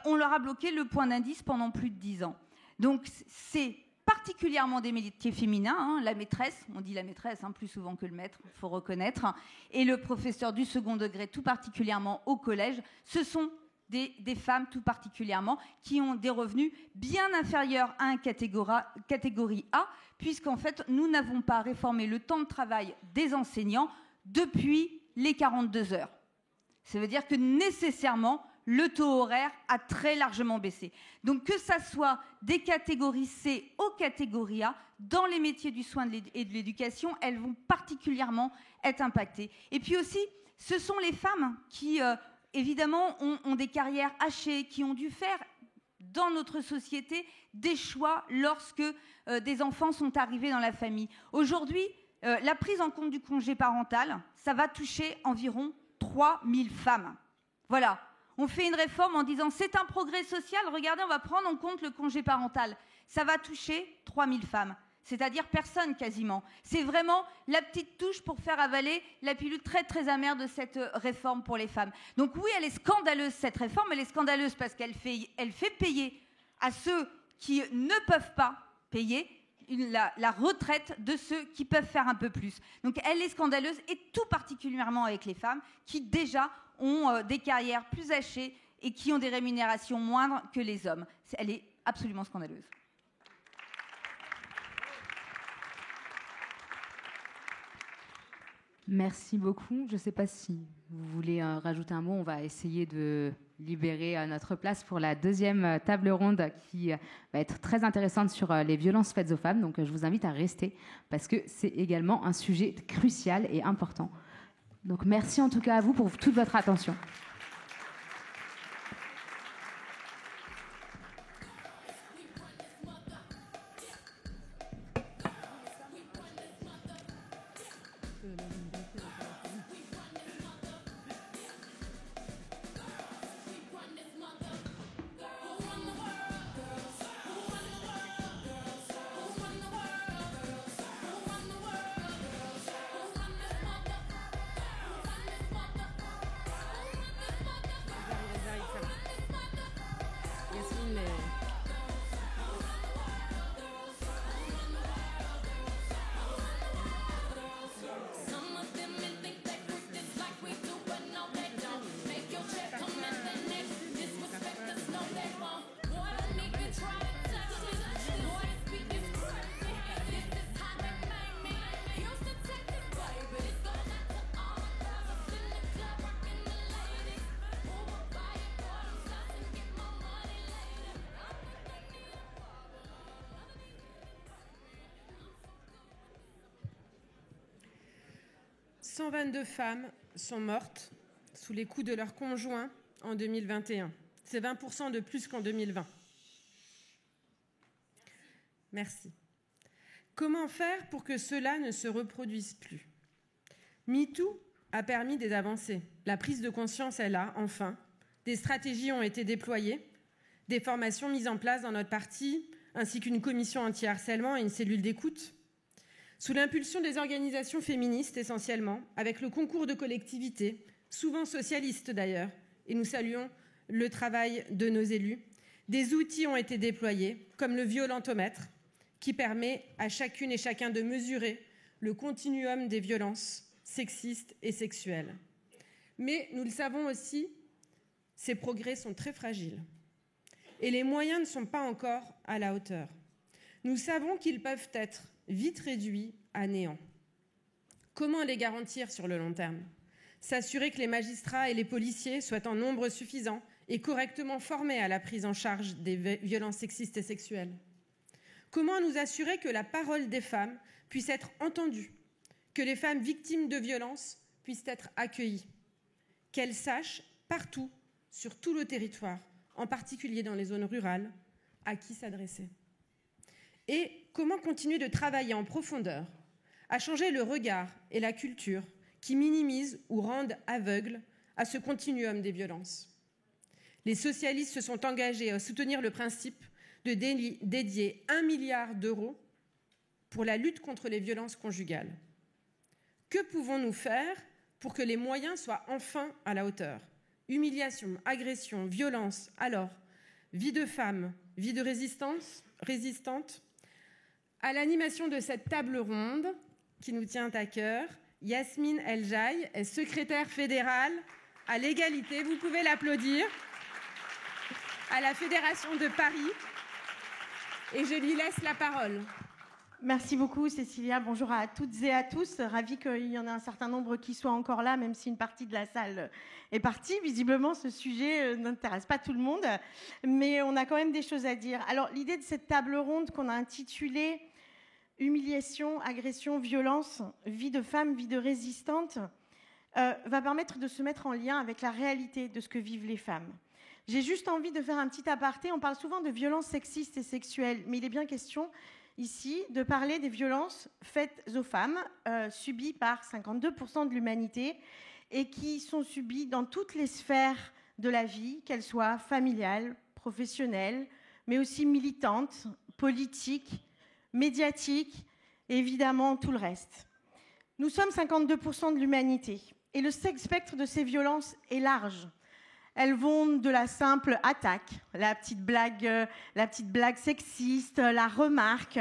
on leur a bloqué le point d'indice pendant plus de 10 ans. Donc c'est particulièrement des métiers féminins, hein, la maîtresse, on dit la maîtresse plus souvent que le maître, il faut reconnaître, et le professeur du second degré, tout particulièrement au collège, ce sont des femmes tout particulièrement qui ont des revenus bien inférieurs à une catégorie A, puisqu'en fait, nous n'avons pas réformé le temps de travail des enseignants depuis les 42 heures. Ça veut dire que nécessairement, le taux horaire a très largement baissé. Donc que ça soit des catégories C aux catégories A, dans les métiers du soin et de l'éducation, elles vont particulièrement être impactées. Et puis aussi, ce sont les femmes qui, évidemment, ont des carrières hachées, qui ont dû faire, dans notre société, des choix lorsque des enfants sont arrivés dans la famille. Aujourd'hui, la prise en compte du congé parental, ça va toucher environ 3000 femmes. Voilà. On fait une réforme en disant c'est un progrès social, regardez, on va prendre en compte le congé parental. Ça va toucher 3000 femmes. c'est-à-dire personne quasiment. C'est vraiment la petite touche pour faire avaler la pilule très très amère de cette réforme pour les femmes. Donc oui, elle est scandaleuse cette réforme, elle est scandaleuse parce qu'elle fait payer à ceux qui ne peuvent pas payer la retraite de ceux qui peuvent faire un peu plus. Donc elle est scandaleuse et tout particulièrement avec les femmes qui déjà ont des carrières plus hachées et qui ont des rémunérations moindres que les hommes. Elle est absolument scandaleuse. Merci beaucoup. Je ne sais pas si vous voulez rajouter un mot. On va essayer de libérer notre place pour la deuxième table ronde qui va être très intéressante sur les violences faites aux femmes. Donc je vous invite à rester parce que c'est également un sujet crucial et important. Donc merci en tout cas à vous pour toute votre attention. « 122 femmes sont mortes sous les coups de leur conjoint en 2021. C'est 20% de plus qu'en 2020. Merci. Comment faire pour que cela ne se reproduise plus ? MeToo a permis des avancées. La prise de conscience est là, enfin. Des stratégies ont été déployées, des formations mises en place dans notre parti, ainsi qu'une commission anti-harcèlement et une cellule d'écoute. Sous l'impulsion des organisations féministes essentiellement, avec le concours de collectivités, souvent socialistes d'ailleurs, et nous saluons le travail de nos élus, des outils ont été déployés, comme le violentomètre, qui permet à chacune et chacun de mesurer le continuum des violences sexistes et sexuelles. Mais nous le savons aussi, ces progrès sont très fragiles et les moyens ne sont pas encore à la hauteur. Nous savons qu'ils peuvent être vite réduits à néant. Comment les garantir sur le long terme ? S'assurer que les magistrats et les policiers soient en nombre suffisant et correctement formés à la prise en charge des violences sexistes et sexuelles ? Comment nous assurer que la parole des femmes puisse être entendue, que les femmes victimes de violences puissent être accueillies, qu'elles sachent partout, sur tout le territoire, en particulier dans les zones rurales, à qui s'adresser ? Et comment continuer de travailler en profondeur à changer le regard et la culture qui minimisent ou rendent aveugles à ce continuum des violences ? Les socialistes se sont engagés à soutenir le principe de dédier 1 milliard d'euros pour la lutte contre les violences conjugales. Que pouvons-nous faire pour que les moyens soient enfin à la hauteur ? Humiliation, agression, violence, alors, vie de femme, vie de résistante. À l'animation de cette table ronde qui nous tient à cœur, Yasmine El-Jaï est secrétaire fédérale à l'égalité, vous pouvez l'applaudir, à la Fédération de Paris. Et je lui laisse la parole. Merci beaucoup, Cécilia. Bonjour à toutes et à tous. Ravie qu'il y en ait un certain nombre qui soient encore là, même si une partie de la salle est partie. Visiblement, ce sujet n'intéresse pas tout le monde, mais on a quand même des choses à dire. Alors, l'idée de cette table ronde qu'on a intitulée « Humiliation, agression, violence, vie de femme, vie de résistante » va permettre de se mettre en lien avec la réalité de ce que vivent les femmes. J'ai juste envie de faire un petit aparté. On parle souvent de violences sexistes et sexuelles, mais il est bien question ici de parler des violences faites aux femmes, subies par 52% de l'humanité et qui sont subies dans toutes les sphères de la vie, qu'elles soient familiales, professionnelles, mais aussi militantes, politiques, médiatiques et évidemment tout le reste. Nous sommes 52% de l'humanité et le spectre de ces violences est large. Elles vont de la simple attaque, la petite blague sexiste, la remarque.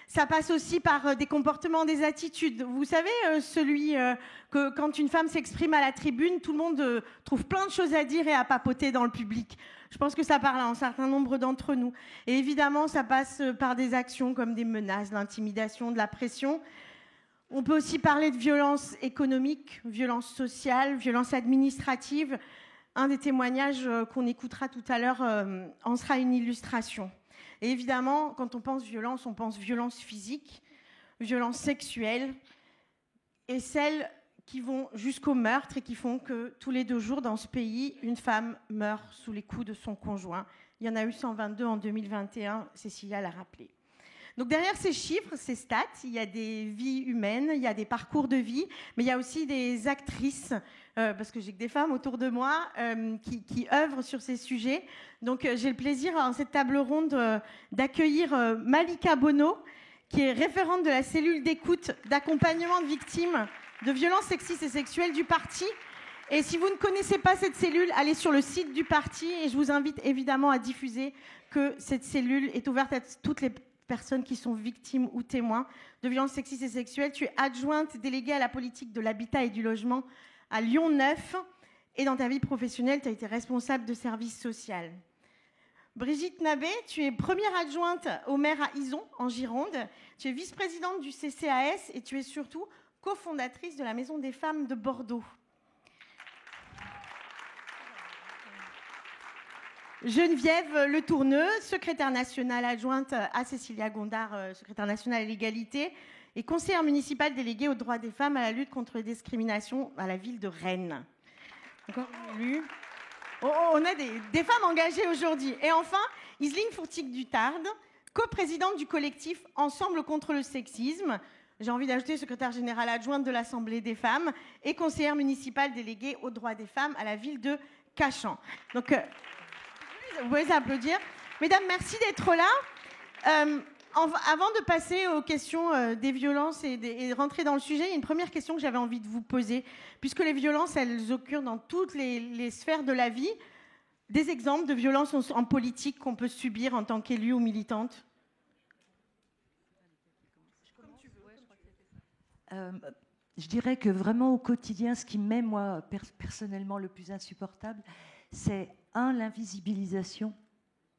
Ça passe aussi par des comportements, des attitudes. Vous savez, celui que quand une femme s'exprime à la tribune, tout le monde trouve plein de choses à dire et à papoter dans le public. Je pense que ça parle à un certain nombre d'entre nous. Et évidemment, ça passe par des actions comme des menaces, l'intimidation, de la pression. On peut aussi parler de violence économique, violence sociale, violence administrative. Un des témoignages qu'on écoutera tout à l'heure en sera une illustration. Et évidemment, quand on pense violence physique, violence sexuelle, et celles qui vont jusqu'au meurtre et qui font que tous les 2 jours dans ce pays, une femme meurt sous les coups de son conjoint. Il y en a eu 122 en 2021, Cécilia l'a rappelé. Donc derrière ces chiffres, ces stats, il y a des vies humaines, il y a des parcours de vie, mais il y a aussi des actrices, parce que j'ai que des femmes autour de moi, qui œuvrent sur ces sujets. Donc j'ai le plaisir, en cette table ronde, d'accueillir Malika Bono, qui est référente de la cellule d'écoute d'accompagnement de victimes de violences sexistes et sexuelles du parti. Et si vous ne connaissez pas cette cellule, allez sur le site du parti, et je vous invite évidemment à diffuser que cette cellule est ouverte à toutes les personnes qui sont victimes ou témoins de violences sexistes et sexuelles. Tu es adjointe déléguée à la politique de l'habitat et du logement à Lyon 9. Et dans ta vie professionnelle, tu as été responsable de service social. Brigitte Nabet, tu es première adjointe au maire à Izon, en Gironde. Tu es vice-présidente du CCAS et tu es surtout cofondatrice de la Maison des femmes de Bordeaux. Geneviève Le Tourneux, secrétaire nationale adjointe à Cécilia Gondard, secrétaire nationale à l'égalité, et conseillère municipale déléguée aux droits des femmes à la lutte contre les discriminations à la ville de Rennes. Encore élue. On a des femmes engagées aujourd'hui. Et enfin, Iseline Fourtic-Dutarde, coprésidente du collectif Ensemble contre le sexisme. J'ai envie d'ajouter secrétaire générale adjointe de l'Assemblée des femmes et conseillère municipale déléguée aux droits des femmes à la ville de Cachan. Donc, vous pouvez applaudir. Mesdames, merci d'être là. Avant de passer aux questions des violences et de rentrer dans le sujet, il y a une première question que j'avais envie de vous poser. Puisque les violences, elles occurrent dans toutes les sphères de la vie, des exemples de violences en politique qu'on peut subir en tant qu'élue ou militante? Je dirais que vraiment au quotidien, ce qui m'est, moi, personnellement, le plus insupportable, c'est l'invisibilisation,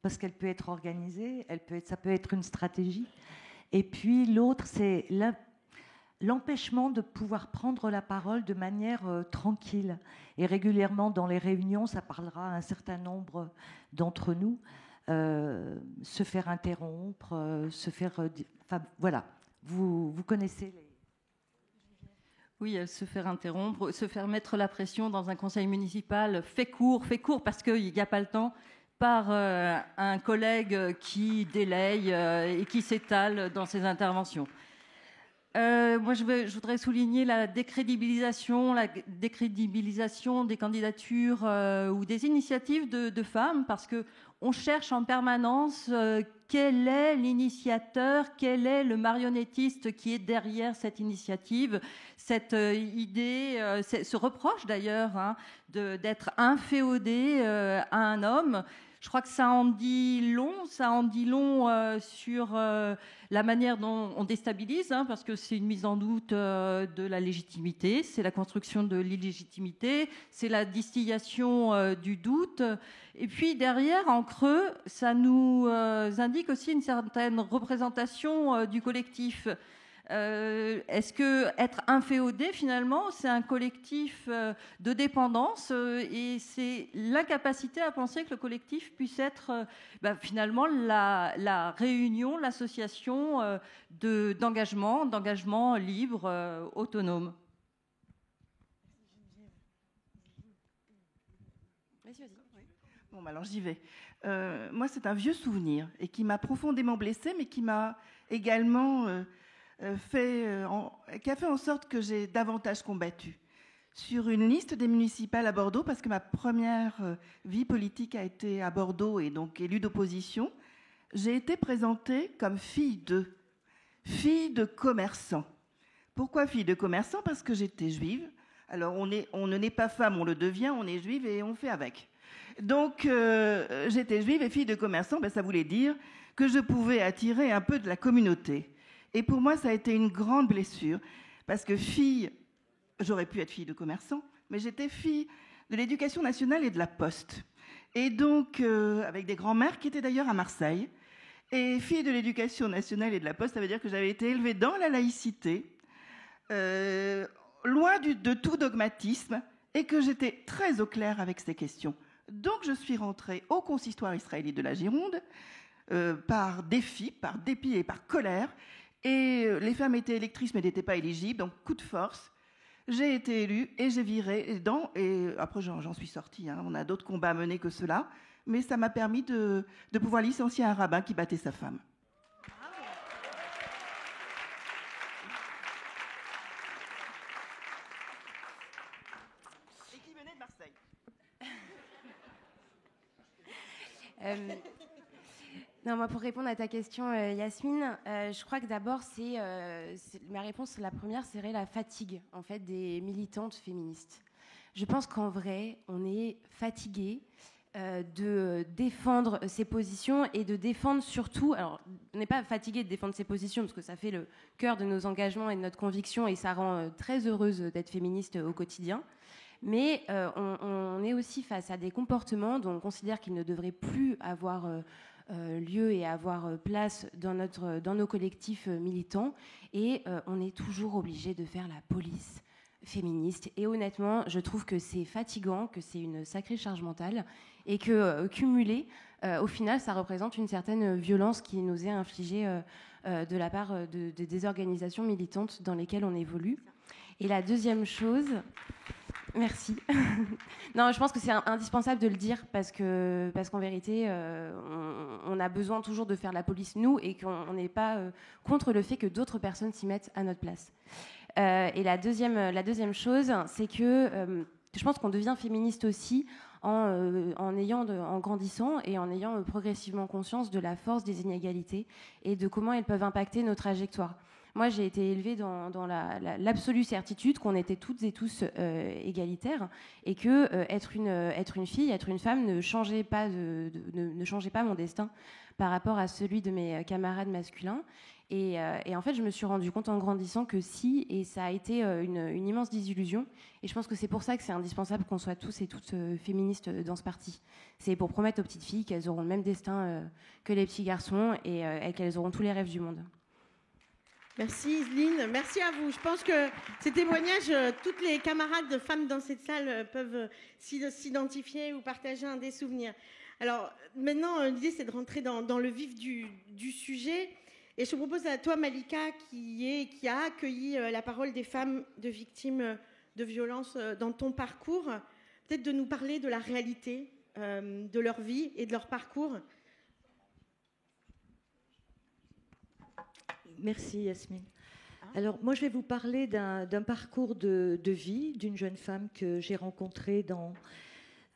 parce qu'elle peut être organisée, ça peut être une stratégie. Et puis l'autre, c'est l'empêchement de pouvoir prendre la parole de manière tranquille. Et régulièrement, dans les réunions, ça parlera à un certain nombre d'entre nous, se faire interrompre, enfin, voilà, vous connaissez les... Oui, se faire interrompre, se faire mettre la pression dans un conseil municipal, fais court, parce qu'il n'y a pas le temps, par un collègue qui délaye et qui s'étale dans ses interventions. Moi, je voudrais souligner la décrédibilisation des candidatures ou des initiatives de femmes, parce qu'on cherche en permanence quel est l'initiateur, quel est le marionnettiste qui est derrière cette initiative, cette idée, ce reproche d'ailleurs d'être inféodé à un homme. Je crois que ça en dit long sur la manière dont on déstabilise, parce que c'est une mise en doute de la légitimité, c'est la construction de l'illégitimité, c'est la distillation du doute. Et puis derrière, en creux, ça nous indique aussi une certaine représentation du collectif. Est-ce que être inféodé, finalement, c'est un collectif de dépendance et c'est l'incapacité à penser que le collectif puisse être finalement la réunion, l'association d'engagement libre, autonome. Bon, alors j'y vais. Moi, c'est un vieux souvenir et qui m'a profondément blessée, mais qui m'a également... qui a fait en sorte que j'ai davantage combattu. Sur une liste des municipales à Bordeaux, parce que ma première vie politique a été à Bordeaux et donc élue d'opposition, j'ai été présentée comme fille d'eux. fille de commerçant. Pourquoi fille de commerçant? Parce que j'étais juive. Alors, on ne naît pas femme, on le devient, on est juive et on fait avec. Donc, j'étais juive et fille de commerçant, ça voulait dire que je pouvais attirer un peu de la communauté. Et pour moi, ça a été une grande blessure, parce que fille, j'aurais pu être fille de commerçant, mais j'étais fille de l'Éducation nationale et de la Poste. Et donc, avec des grands-mères qui étaient d'ailleurs à Marseille. Et fille de l'Éducation nationale et de la Poste, ça veut dire que j'avais été élevée dans la laïcité, loin de tout dogmatisme, et que j'étais très au clair avec ces questions. Donc, je suis rentrée au consistoire israélite de la Gironde, par défi, par dépit et par colère. Et les femmes étaient électrices mais n'étaient pas éligibles, donc coup de force. J'ai été élue et j'ai viré et après j'en suis sortie. On a d'autres combats à mener que cela, mais ça m'a permis de pouvoir licencier un rabbin qui battait sa femme. Et qui venait de Marseille. Non, moi, pour répondre à ta question, Yasmine, je crois que d'abord, ma réponse, la première, serait la fatigue, en fait, des militantes féministes. Je pense qu'en vrai, on est fatigué de défendre ses positions et de défendre surtout... Alors, on n'est pas fatigué de défendre ses positions parce que ça fait le cœur de nos engagements et de notre conviction et ça rend très heureuse d'être féministe au quotidien. Mais on est aussi face à des comportements dont on considère qu'ils ne devraient plus avoir... lieu et avoir place dans nos collectifs militants. Et on est toujours obligé de faire la police féministe. Et honnêtement, je trouve que c'est fatigant, que c'est une sacrée charge mentale et que cumulé, au final, ça représente une certaine violence qui nous est infligée de la part des organisations militantes dans lesquelles on évolue. Et la deuxième chose... Merci. Non, je pense que c'est indispensable de le dire parce qu'en vérité, on a besoin toujours de faire la police, nous, et qu'on n'est pas contre le fait que d'autres personnes s'y mettent à notre place. Et la deuxième chose, c'est que je pense qu'on devient féministe aussi en grandissant et en ayant progressivement conscience de la force des inégalités et de comment elles peuvent impacter nos trajectoires. Moi, j'ai été élevée dans l'absolue certitude qu'on était toutes et tous égalitaires et que être une fille, être une femme ne changeait pas mon destin par rapport à celui de mes camarades masculins. Et en fait, je me suis rendu compte en grandissant que si, et ça a été une immense désillusion. Et je pense que c'est pour ça que c'est indispensable qu'on soit tous et toutes féministes dans ce parti. C'est pour promettre aux petites filles qu'elles auront le même destin que les petits garçons et qu'elles auront tous les rêves du monde. Merci Iseline, merci à vous. Je pense que ces témoignages, toutes les camarades de femmes dans cette salle peuvent s'identifier ou partager des souvenirs. Alors maintenant, l'idée c'est de rentrer dans le vif du sujet. Et je te propose à toi, Malika, qui a accueilli la parole des femmes de victimes de violences dans ton parcours, peut-être de nous parler de la réalité de leur vie et de leur parcours. Merci Yasmine. Alors moi je vais vous parler d'un parcours de vie d'une jeune femme que j'ai rencontrée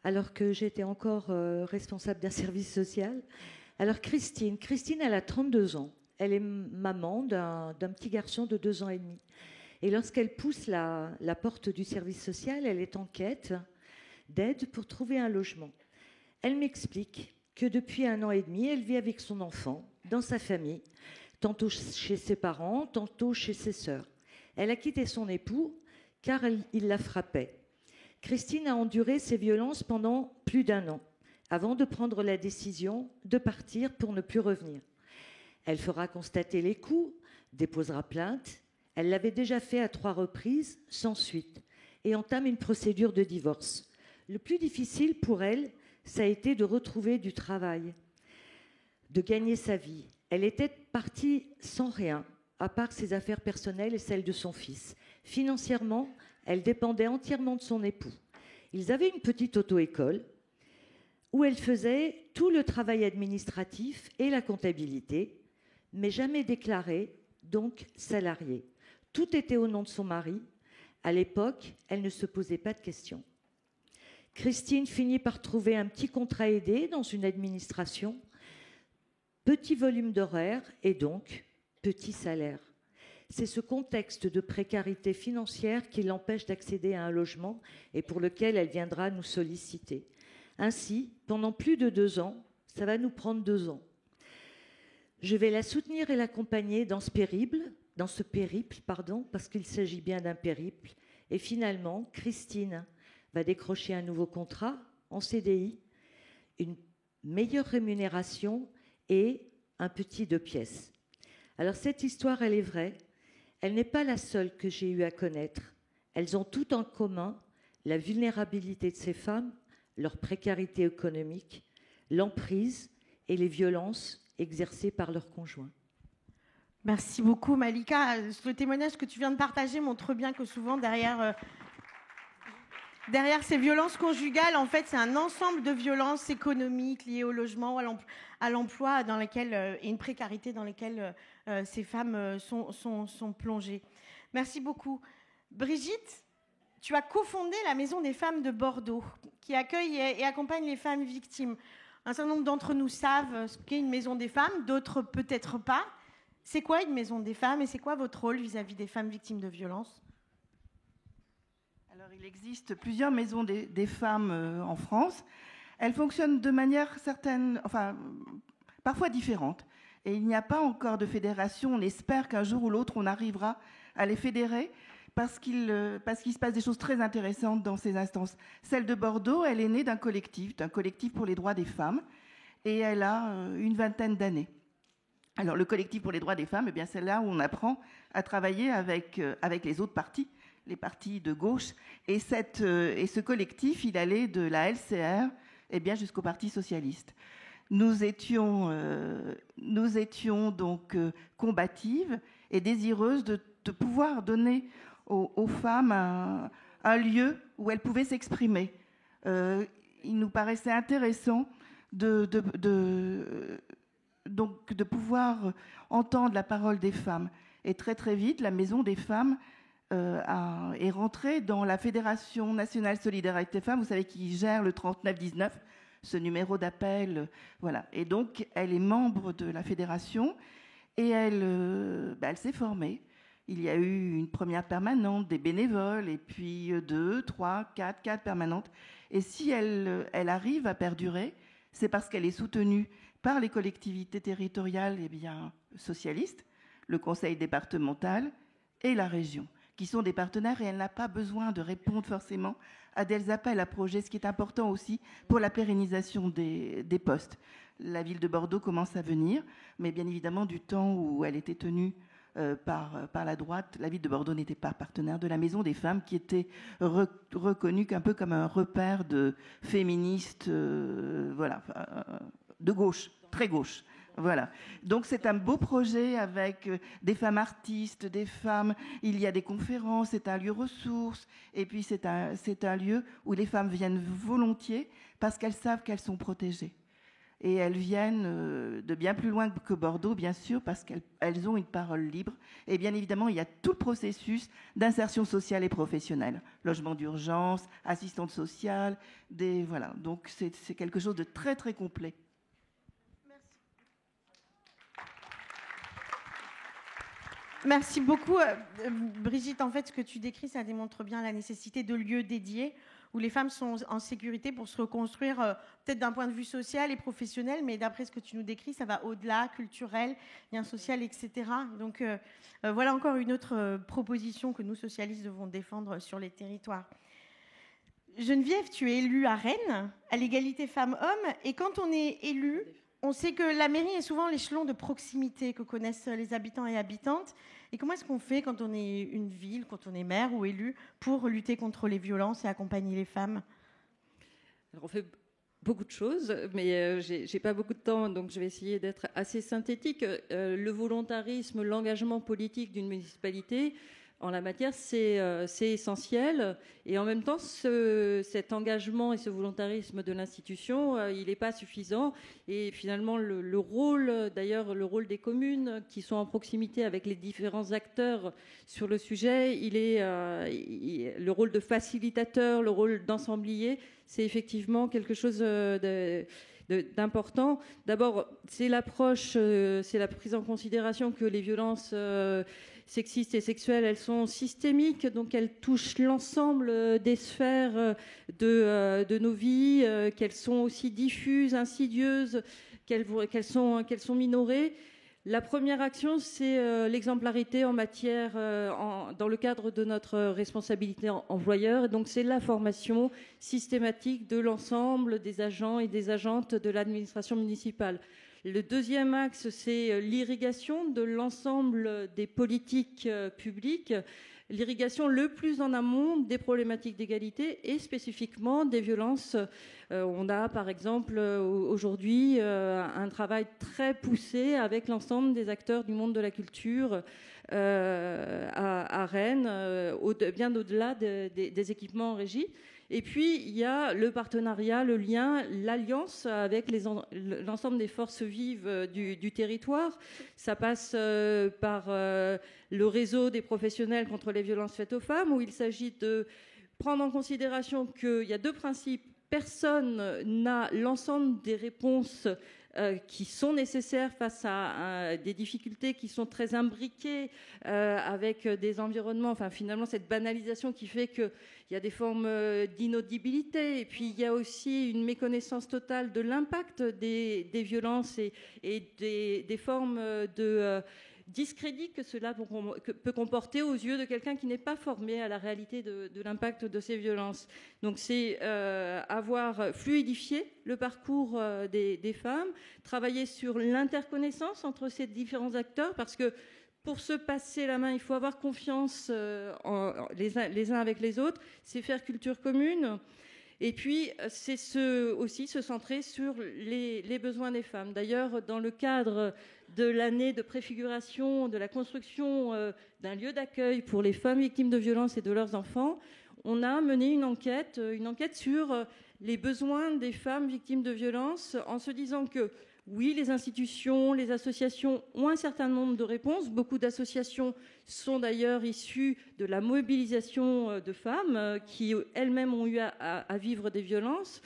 alors que j'étais encore responsable d'un service social. Alors Christine, elle a 32 ans. Elle est maman d'un petit garçon de 2 ans et demi. Et lorsqu'elle pousse la porte du service social, elle est en quête d'aide pour trouver un logement. Elle m'explique que depuis 1 an et demi, elle vit avec son enfant, dans sa famille, tantôt chez ses parents, tantôt chez ses sœurs. Elle a quitté son époux car il la frappait. Christine a enduré ces violences pendant plus d'1 an, avant de prendre la décision de partir pour ne plus revenir. Elle fera constater les coups, déposera plainte. Elle l'avait déjà fait à 3 reprises, sans suite, et entame une procédure de divorce. Le plus difficile pour elle, ça a été de retrouver du travail, de gagner sa vie. Elle était partie sans rien, à part ses affaires personnelles et celles de son fils. Financièrement, elle dépendait entièrement de son époux. Ils avaient une petite auto-école où elle faisait tout le travail administratif et la comptabilité, mais jamais déclarée, donc salariée. Tout était au nom de son mari. À l'époque, elle ne se posait pas de questions. Christine finit par trouver un petit contrat aidé dans une administration, petit volume d'horaire et donc petit salaire. C'est ce contexte de précarité financière qui l'empêche d'accéder à un logement et pour lequel elle viendra nous solliciter. Ainsi, pendant plus de 2 ans, ça va nous prendre 2 ans. Je vais la soutenir et l'accompagner dans ce périple, parce qu'il s'agit bien d'un périple. Et finalement, Christine va décrocher un nouveau contrat en CDI, une meilleure rémunération et un petit 2 pièces. Alors cette histoire, elle est vraie. Elle n'est pas la seule que j'ai eu à connaître. Elles ont toutes en commun la vulnérabilité de ces femmes, leur précarité économique, l'emprise et les violences exercées par leurs conjoints. Merci beaucoup, Malika. Le témoignage que tu viens de partager montre bien que souvent, derrière ces violences conjugales, en fait, c'est un ensemble de violences économiques liées au logement, à l'emploi, et une précarité dans lesquelles ces femmes sont plongées. Merci beaucoup. Brigitte, tu as cofondé la Maison des femmes de Bordeaux, qui accueille et accompagne les femmes victimes. Un certain nombre d'entre nous savent ce qu'est une maison des femmes, d'autres peut-être pas. C'est quoi une maison des femmes et c'est quoi votre rôle vis-à-vis des femmes victimes de violences ? Alors, il existe plusieurs maisons des femmes en France. Elles fonctionnent de manière parfois différente. Et il n'y a pas encore de fédération. On espère qu'un jour ou l'autre, on arrivera à les fédérer parce qu'il se passe des choses très intéressantes dans ces instances. Celle de Bordeaux, elle est née d'un collectif pour les droits des femmes, et elle a une 20aine d'années. Alors, le collectif pour les droits des femmes, eh bien, c'est là où on apprend à travailler avec les autres partis, les partis de gauche. Et ce collectif, il allait de la LCR jusqu'au Parti socialiste. Nous étions donc combatives et désireuses de pouvoir donner aux femmes un lieu où elles pouvaient s'exprimer. Il nous paraissait intéressant de pouvoir entendre la parole des femmes. Et très très vite, la Maison des femmes est rentrée dans la Fédération nationale Solidarité Femmes, vous savez, qui gère le 3919, ce numéro d'appel. Voilà. Et donc, elle est membre de la fédération et elle s'est formée. Il y a eu une première permanente, des bénévoles, et puis 2, 3, 4 permanentes. Et si elle arrive à perdurer, c'est parce qu'elle est soutenue par les collectivités territoriales socialistes, le conseil départemental et la région, qui sont des partenaires, et elle n'a pas besoin de répondre forcément à des appels à projets, ce qui est important aussi pour la pérennisation des postes. La ville de Bordeaux commence à venir, mais bien évidemment, du temps où elle était tenue par la droite, la ville de Bordeaux n'était pas partenaire de la Maison des femmes, qui était reconnue un peu comme un repère de féministes, de gauche, très gauche. Voilà. Donc c'est un beau projet avec des femmes artistes, des femmes. Il y a des conférences, c'est un lieu ressource, et puis c'est un lieu où les femmes viennent volontiers parce qu'elles savent qu'elles sont protégées. Et elles viennent de bien plus loin que Bordeaux, bien sûr, parce qu'elles ont une parole libre. Et bien évidemment, il y a tout le processus d'insertion sociale et professionnelle. Logement d'urgence, assistante sociale, voilà. Donc c'est quelque chose de très, très complet. Merci beaucoup, Brigitte. En fait, ce que tu décris, ça démontre bien la nécessité de lieux dédiés où les femmes sont en sécurité pour se reconstruire, peut-être d'un point de vue social et professionnel, mais d'après ce que tu nous décris, ça va au-delà, culturel, lien social, etc. Donc voilà encore une autre proposition que nous, socialistes, devons défendre sur les territoires. Geneviève, tu es élue à Rennes, à l'égalité femmes-hommes, et quand on est élu, on sait que la mairie est souvent l'échelon de proximité que connaissent les habitants et habitantes. Et comment est-ce qu'on fait quand on est une ville, quand on est maire ou élu, pour lutter contre les violences et accompagner les femmes ? Alors on fait beaucoup de choses, mais j'ai pas beaucoup de temps, donc je vais essayer d'être assez synthétique. Le volontarisme, l'engagement politique d'une municipalité, en la matière, c'est essentiel. Et en même temps, cet engagement et ce volontarisme de l'institution, il n'est pas suffisant. Et finalement, le rôle des communes qui sont en proximité avec les différents acteurs sur le sujet, le rôle de facilitateur, le rôle d'ensemblier, c'est effectivement quelque chose d'important. D'abord, c'est l'approche, c'est la prise en considération que les violences sexistes et sexuelles, elles sont systémiques, donc elles touchent l'ensemble des sphères de nos vies, qu'elles sont aussi diffuses, insidieuses, qu'elles sont minorées. La première action, c'est l'exemplarité en matière, dans le cadre de notre responsabilité employeur. Et donc, c'est la formation systématique de l'ensemble des agents et des agentes de l'administration municipale. Le deuxième axe, c'est l'irrigation de l'ensemble des politiques publiques, l'irrigation le plus en amont des problématiques d'égalité et spécifiquement des violences. On a par exemple aujourd'hui un travail très poussé avec l'ensemble des acteurs du monde de la culture à Rennes, bien au-delà des équipements en régie. Et puis, il y a le partenariat, le lien, l'alliance avec l'ensemble des forces vives du territoire. Ça passe par le réseau des professionnels contre les violences faites aux femmes, où il s'agit de prendre en considération qu'il y a deux principes. Personne n'a l'ensemble des réponses qui sont nécessaires face à des difficultés qui sont très imbriquées avec des environnements, enfin finalement cette banalisation qui fait qu'il y a des formes d'inaudibilité et puis il y a aussi une méconnaissance totale de l'impact des violences et des formes de discrédit que cela peut comporter aux yeux de quelqu'un qui n'est pas formé à la réalité de l'impact de ces violences. Donc c'est avoir fluidifié le parcours des femmes, travailler sur l'interconnaissance entre ces différents acteurs, parce que pour se passer la main, il faut avoir confiance les uns avec les autres, c'est faire culture commune. Et puis, c'est aussi se centrer sur les besoins des femmes. D'ailleurs, dans le cadre de l'année de préfiguration, de la construction d'un lieu d'accueil pour les femmes victimes de violences et de leurs enfants, on a mené une enquête sur les besoins des femmes victimes de violences en se disant que, oui, les institutions, les associations ont un certain nombre de réponses. Beaucoup d'associations sont d'ailleurs issues de la mobilisation de femmes qui elles-mêmes ont eu à vivre des violences.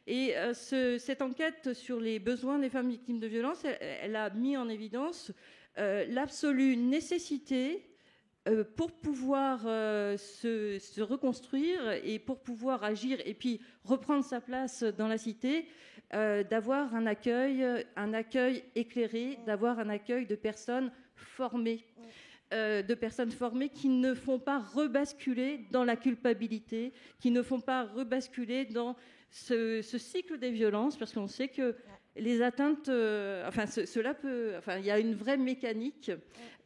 Et cette enquête sur les besoins des femmes victimes de violences, elle a mis en évidence l'absolue nécessité pour pouvoir se reconstruire et pour pouvoir agir et puis reprendre sa place dans la cité, d'avoir un accueil éclairé, d'avoir un accueil de personnes formées. Qui ne font pas rebasculer dans la culpabilité, qui ne font pas rebasculer dans ce cycle des violences, parce qu'on sait que les atteintes, il y a une vraie mécanique,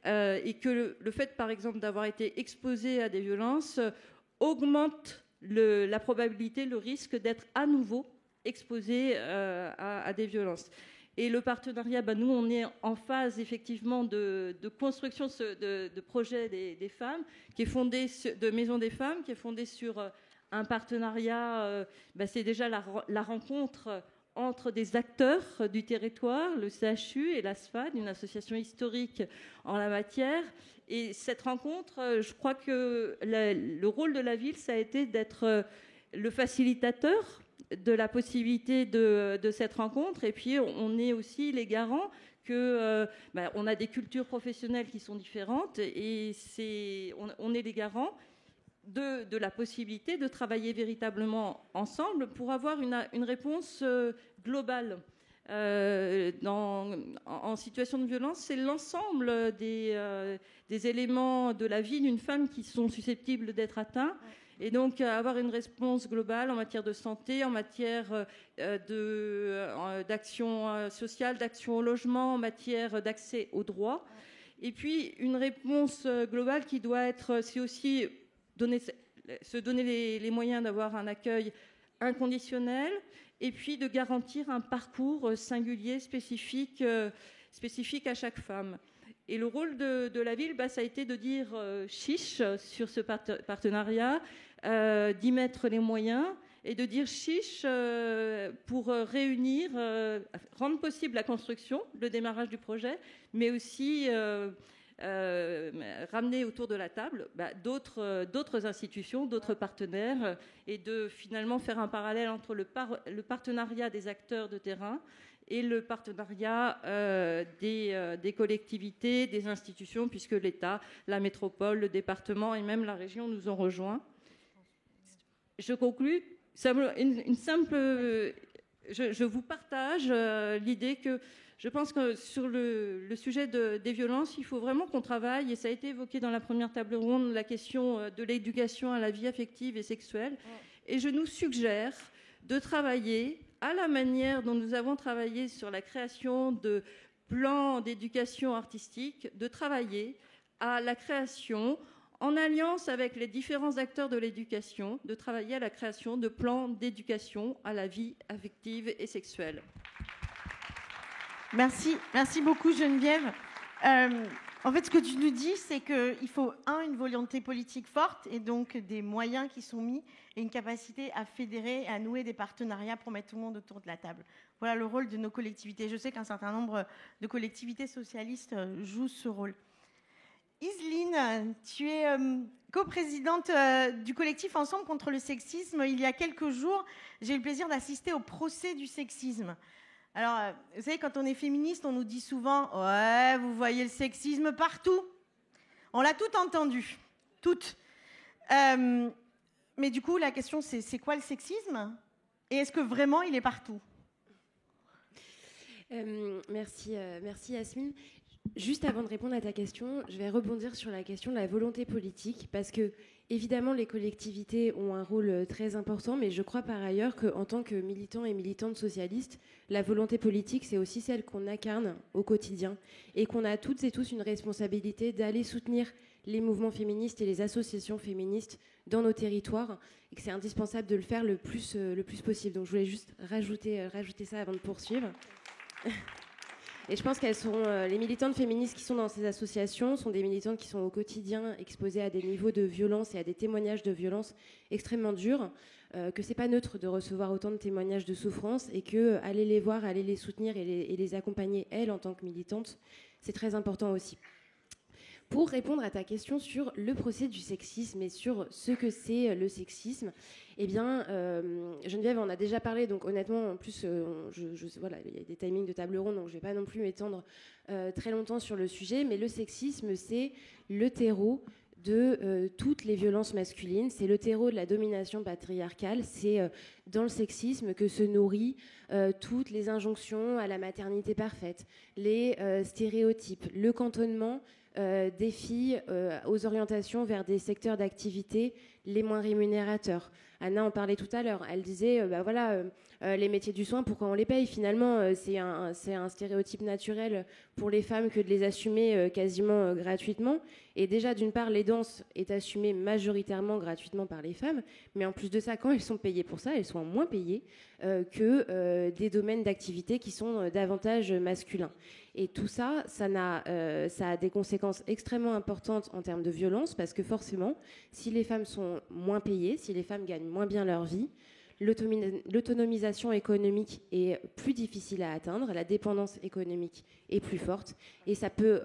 et que le fait, par exemple, d'avoir été exposé à des violences augmente la probabilité, le risque d'être à nouveau exposé à des violences. Et le partenariat, nous, on est en phase effectivement de construction de projet des femmes, qui est fondé de Maison des femmes, qui est fondé sur un partenariat. C'est déjà la rencontre entre des acteurs du territoire, le CHU et l'ASFAD, une association historique en la matière. Et cette rencontre, je crois que le rôle de la ville, ça a été d'être le facilitateur de la possibilité de cette rencontre. Et puis, on est aussi les garants que on a des cultures professionnelles qui sont différentes et on est les garants de la possibilité de travailler véritablement ensemble pour avoir une réponse globale. En situation de violence, c'est l'ensemble des éléments de la vie d'une femme qui sont susceptibles d'être atteints. Et donc, avoir une réponse globale en matière de santé, en matière d'action sociale, d'action au logement, en matière d'accès aux droits. Et puis, une réponse globale qui doit être, c'est aussi se donner les moyens d'avoir un accueil inconditionnel et puis de garantir un parcours singulier, spécifique à chaque femme. Et le rôle de la ville, ça a été de dire chiche sur ce partenariat, d'y mettre les moyens et de dire chiche pour réunir, rendre possible la construction, le démarrage du projet, mais aussi ramener autour de la table d'autres institutions, d'autres partenaires, et de finalement faire un parallèle entre le partenariat des acteurs de terrain et le partenariat des collectivités, des institutions, puisque l'État, la métropole, le département et même la région nous ont rejoints. Je conclus. Je vous partage l'idée que je pense que sur le sujet des violences, il faut vraiment qu'on travaille, et ça a été évoqué dans la première table ronde, la question de l'éducation à la vie affective et sexuelle. Et je nous suggère de travailler à la manière dont nous avons travaillé sur la création de plans d'éducation artistique, de travailler à la création, en alliance avec les différents acteurs de l'éducation, de travailler à la création de plans d'éducation à la vie affective et sexuelle. Merci beaucoup Geneviève. En fait, ce que tu nous dis, c'est qu'il faut, une volonté politique forte et donc des moyens qui sont mis et une capacité à fédérer, à nouer des partenariats pour mettre tout le monde autour de la table. Voilà le rôle de nos collectivités. Je sais qu'un certain nombre de collectivités socialistes jouent ce rôle. Iseline, tu es coprésidente du collectif Ensemble contre le sexisme. Il y a quelques jours, j'ai eu le plaisir d'assister au procès du sexisme. Alors, vous savez, quand on est féministe, on nous dit souvent « Ouais, vous voyez le sexisme partout ». On l'a tout entendu, toutes. Mais du coup, la question, c'est quoi le sexisme? Et est-ce que vraiment il est partout? Merci Yasmine. Juste avant de répondre à ta question, je vais rebondir sur la question de la volonté politique, parce que évidemment les collectivités ont un rôle très important, mais je crois par ailleurs qu'en tant que militants et militantes socialistes, la volonté politique, c'est aussi celle qu'on incarne au quotidien, et qu'on a toutes et tous une responsabilité d'aller soutenir les mouvements féministes et les associations féministes dans nos territoires, et que c'est indispensable de le faire le plus possible. Donc je voulais juste rajouter ça avant de poursuivre. Et je pense qu'elles sont les militantes féministes qui sont dans ces associations sont des militantes qui sont au quotidien exposées à des niveaux de violence et à des témoignages de violence extrêmement durs, que c'est pas neutre de recevoir autant de témoignages de souffrance, et que aller les voir, aller les soutenir et les accompagner elles en tant que militantes, c'est très important aussi. Pour répondre à ta question sur le procès du sexisme et sur ce que c'est le sexisme, eh bien, Geneviève en a déjà parlé, donc honnêtement, en plus, voilà, il y a des timings de table ronde, donc je ne vais pas non plus m'étendre très longtemps sur le sujet, mais le sexisme, c'est le terreau de toutes les violences masculines, c'est le terreau de la domination patriarcale, c'est dans le sexisme que se nourrissent toutes les injonctions à la maternité parfaite, les stéréotypes, le cantonnement des filles aux orientations vers des secteurs d'activité les moins rémunérateurs. Anna en parlait tout à l'heure. Elle disait, les métiers du soin, pourquoi on les paye? Finalement, c'est un stéréotype naturel pour les femmes que de les assumer quasiment gratuitement. Et déjà, d'une part, les danses est assumée majoritairement gratuitement par les femmes. Mais en plus de ça, quand elles sont payées pour ça, elles sont moins payées que des domaines d'activité qui sont davantage masculins. Et tout ça, ça a des conséquences extrêmement importantes en termes de violence, parce que forcément, si les femmes sont moins payées, si les femmes gagnent moins bien leur vie, l'autonomisation économique est plus difficile à atteindre, la dépendance économique est plus forte, et ça peut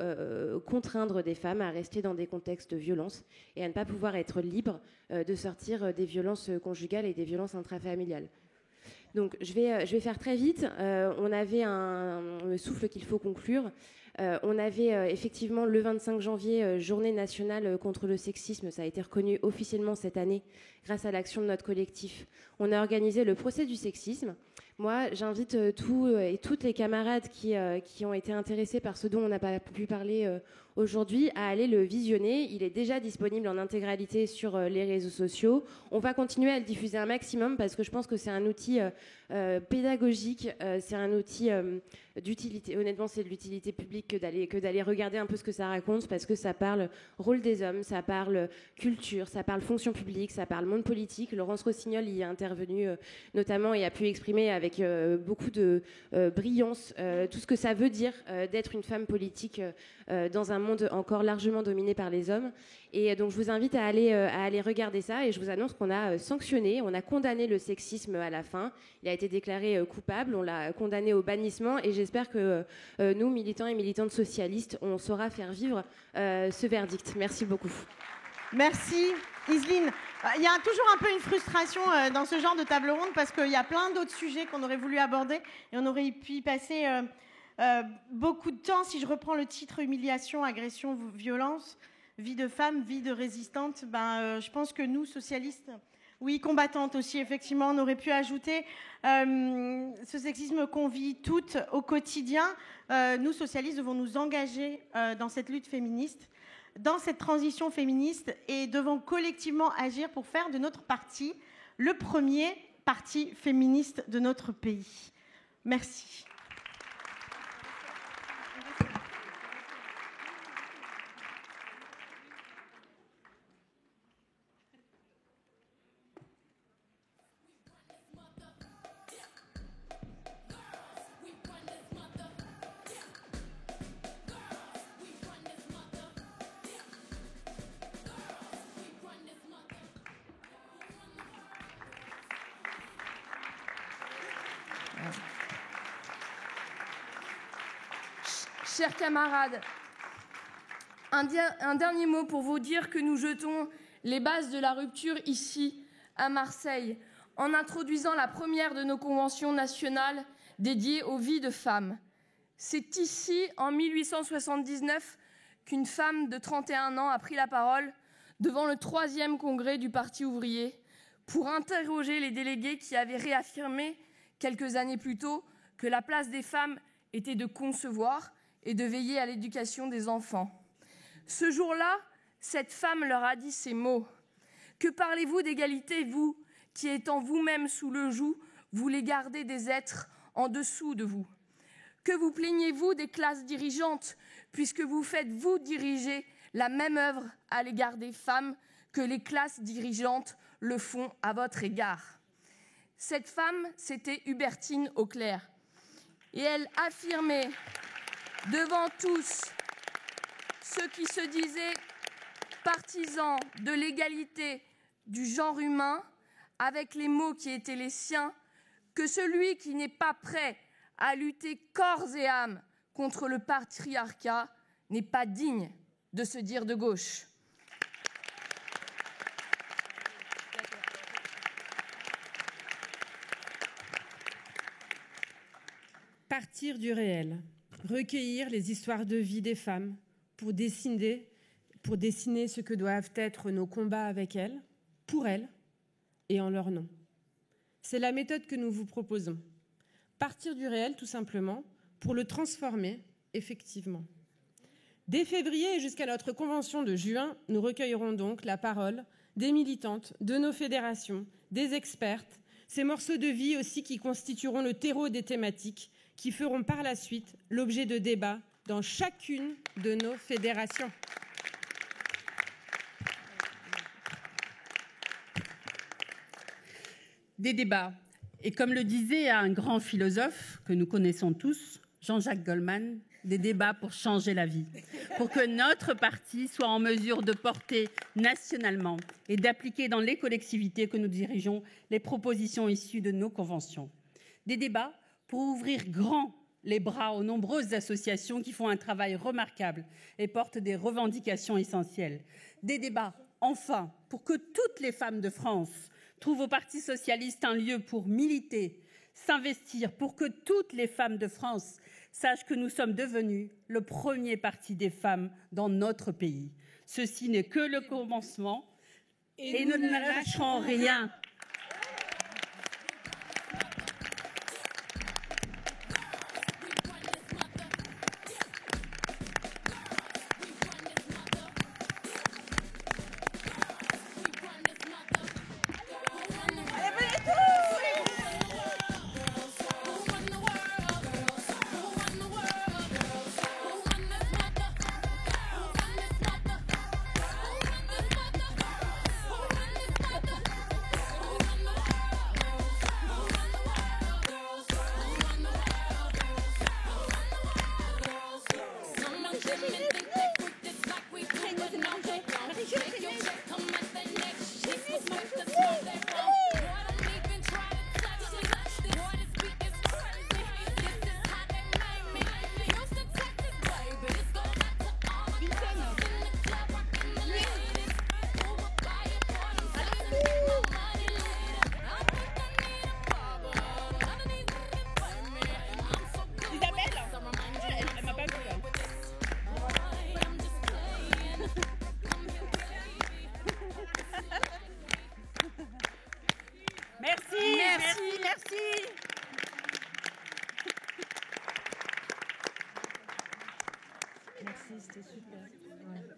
contraindre des femmes à rester dans des contextes de violence et à ne pas pouvoir être libres de sortir des violences conjugales et des violences intrafamiliales. Donc, je vais faire très vite. On avait un souffle qu'il faut conclure. On avait effectivement le 25 janvier, journée nationale contre le sexisme. Ça a été reconnu officiellement cette année grâce à l'action de notre collectif. On a organisé le procès du sexisme. Moi, j'invite tous et toutes les camarades qui ont été intéressés par ce dont on n'a pas pu parler aujourd'hui à aller le visionner. Il est déjà disponible en intégralité sur les réseaux sociaux. On va continuer à le diffuser un maximum parce que je pense que c'est un outil pédagogique, c'est un outil d'utilité. Honnêtement, c'est de l'utilité publique que d'aller regarder un peu ce que ça raconte, parce que ça parle rôle des hommes, ça parle culture, ça parle fonction publique, ça parle monde politique. Laurence Rossignol y est intervenue notamment et a pu exprimer avec avec beaucoup de brillance tout ce que ça veut dire d'être une femme politique dans un monde encore largement dominé par les hommes. Et donc je vous invite à aller regarder ça, et je vous annonce qu'on a sanctionné, on a condamné le sexisme à la fin. Il a été déclaré coupable, on l'a condamné au bannissement, et j'espère que nous, militants et militantes socialistes, on saura faire vivre ce verdict. Merci beaucoup. Merci Iseline. Il y a toujours un peu une frustration dans ce genre de table ronde parce qu'il y a plein d'autres sujets qu'on aurait voulu aborder et on aurait pu y passer beaucoup de temps. Si je reprends le titre humiliation, agression, violence, vie de femme, vie de résistante, je pense que nous, socialistes, oui, combattantes aussi, effectivement, on aurait pu ajouter ce sexisme qu'on vit toutes au quotidien. Nous, socialistes, devons nous engager dans cette lutte féministe, dans cette transition féministe, et devons collectivement agir pour faire de notre parti le premier parti féministe de notre pays. Merci. Chers camarades, un dernier mot pour vous dire que nous jetons les bases de la rupture ici, à Marseille, en introduisant la première de nos conventions nationales dédiées aux vies de femmes. C'est ici, en 1879, qu'une femme de 31 ans a pris la parole devant le 3e congrès du Parti ouvrier pour interroger les délégués qui avaient réaffirmé quelques années plus tôt que la place des femmes était de concevoir et de veiller à l'éducation des enfants. Ce jour-là, cette femme leur a dit ces mots. « Que parlez-vous d'égalité, vous, qui étant vous-même sous le joug, voulez garder des êtres en dessous de vous? Que vous plaignez-vous des classes dirigeantes, puisque vous faites, vous, diriger la même œuvre à l'égard des femmes que les classes dirigeantes le font à votre égard ?» Cette femme, c'était Hubertine Auclair. Et elle affirmait devant tous ceux qui se disaient partisans de l'égalité du genre humain, avec les mots qui étaient les siens, que celui qui n'est pas prêt à lutter corps et âme contre le patriarcat n'est pas digne de se dire de gauche. Partir du réel, recueillir les histoires de vie des femmes pour dessiner ce que doivent être nos combats avec elles, pour elles et en leur nom. C'est la méthode que nous vous proposons. Partir du réel, tout simplement, pour le transformer effectivement. Dès février et jusqu'à notre convention de juin, nous recueillerons donc la parole des militantes, de nos fédérations, des expertes, ces morceaux de vie aussi qui constitueront le terreau des thématiques qui feront par la suite l'objet de débats dans chacune de nos fédérations. Des débats. Et comme le disait un grand philosophe que nous connaissons tous, Jean-Jacques Goldman, des débats pour changer la vie, pour que notre parti soit en mesure de porter nationalement et d'appliquer dans les collectivités que nous dirigeons les propositions issues de nos conventions. Des débats pour ouvrir grand les bras aux nombreuses associations qui font un travail remarquable et portent des revendications essentielles. Des débats, enfin, pour que toutes les femmes de France trouvent au Parti socialiste un lieu pour militer, s'investir, pour que toutes les femmes de France sachent que nous sommes devenus le premier parti des femmes dans notre pays. Ceci n'est que le commencement et nous ne lâcherons rien. Merci, c'était super. Ouais.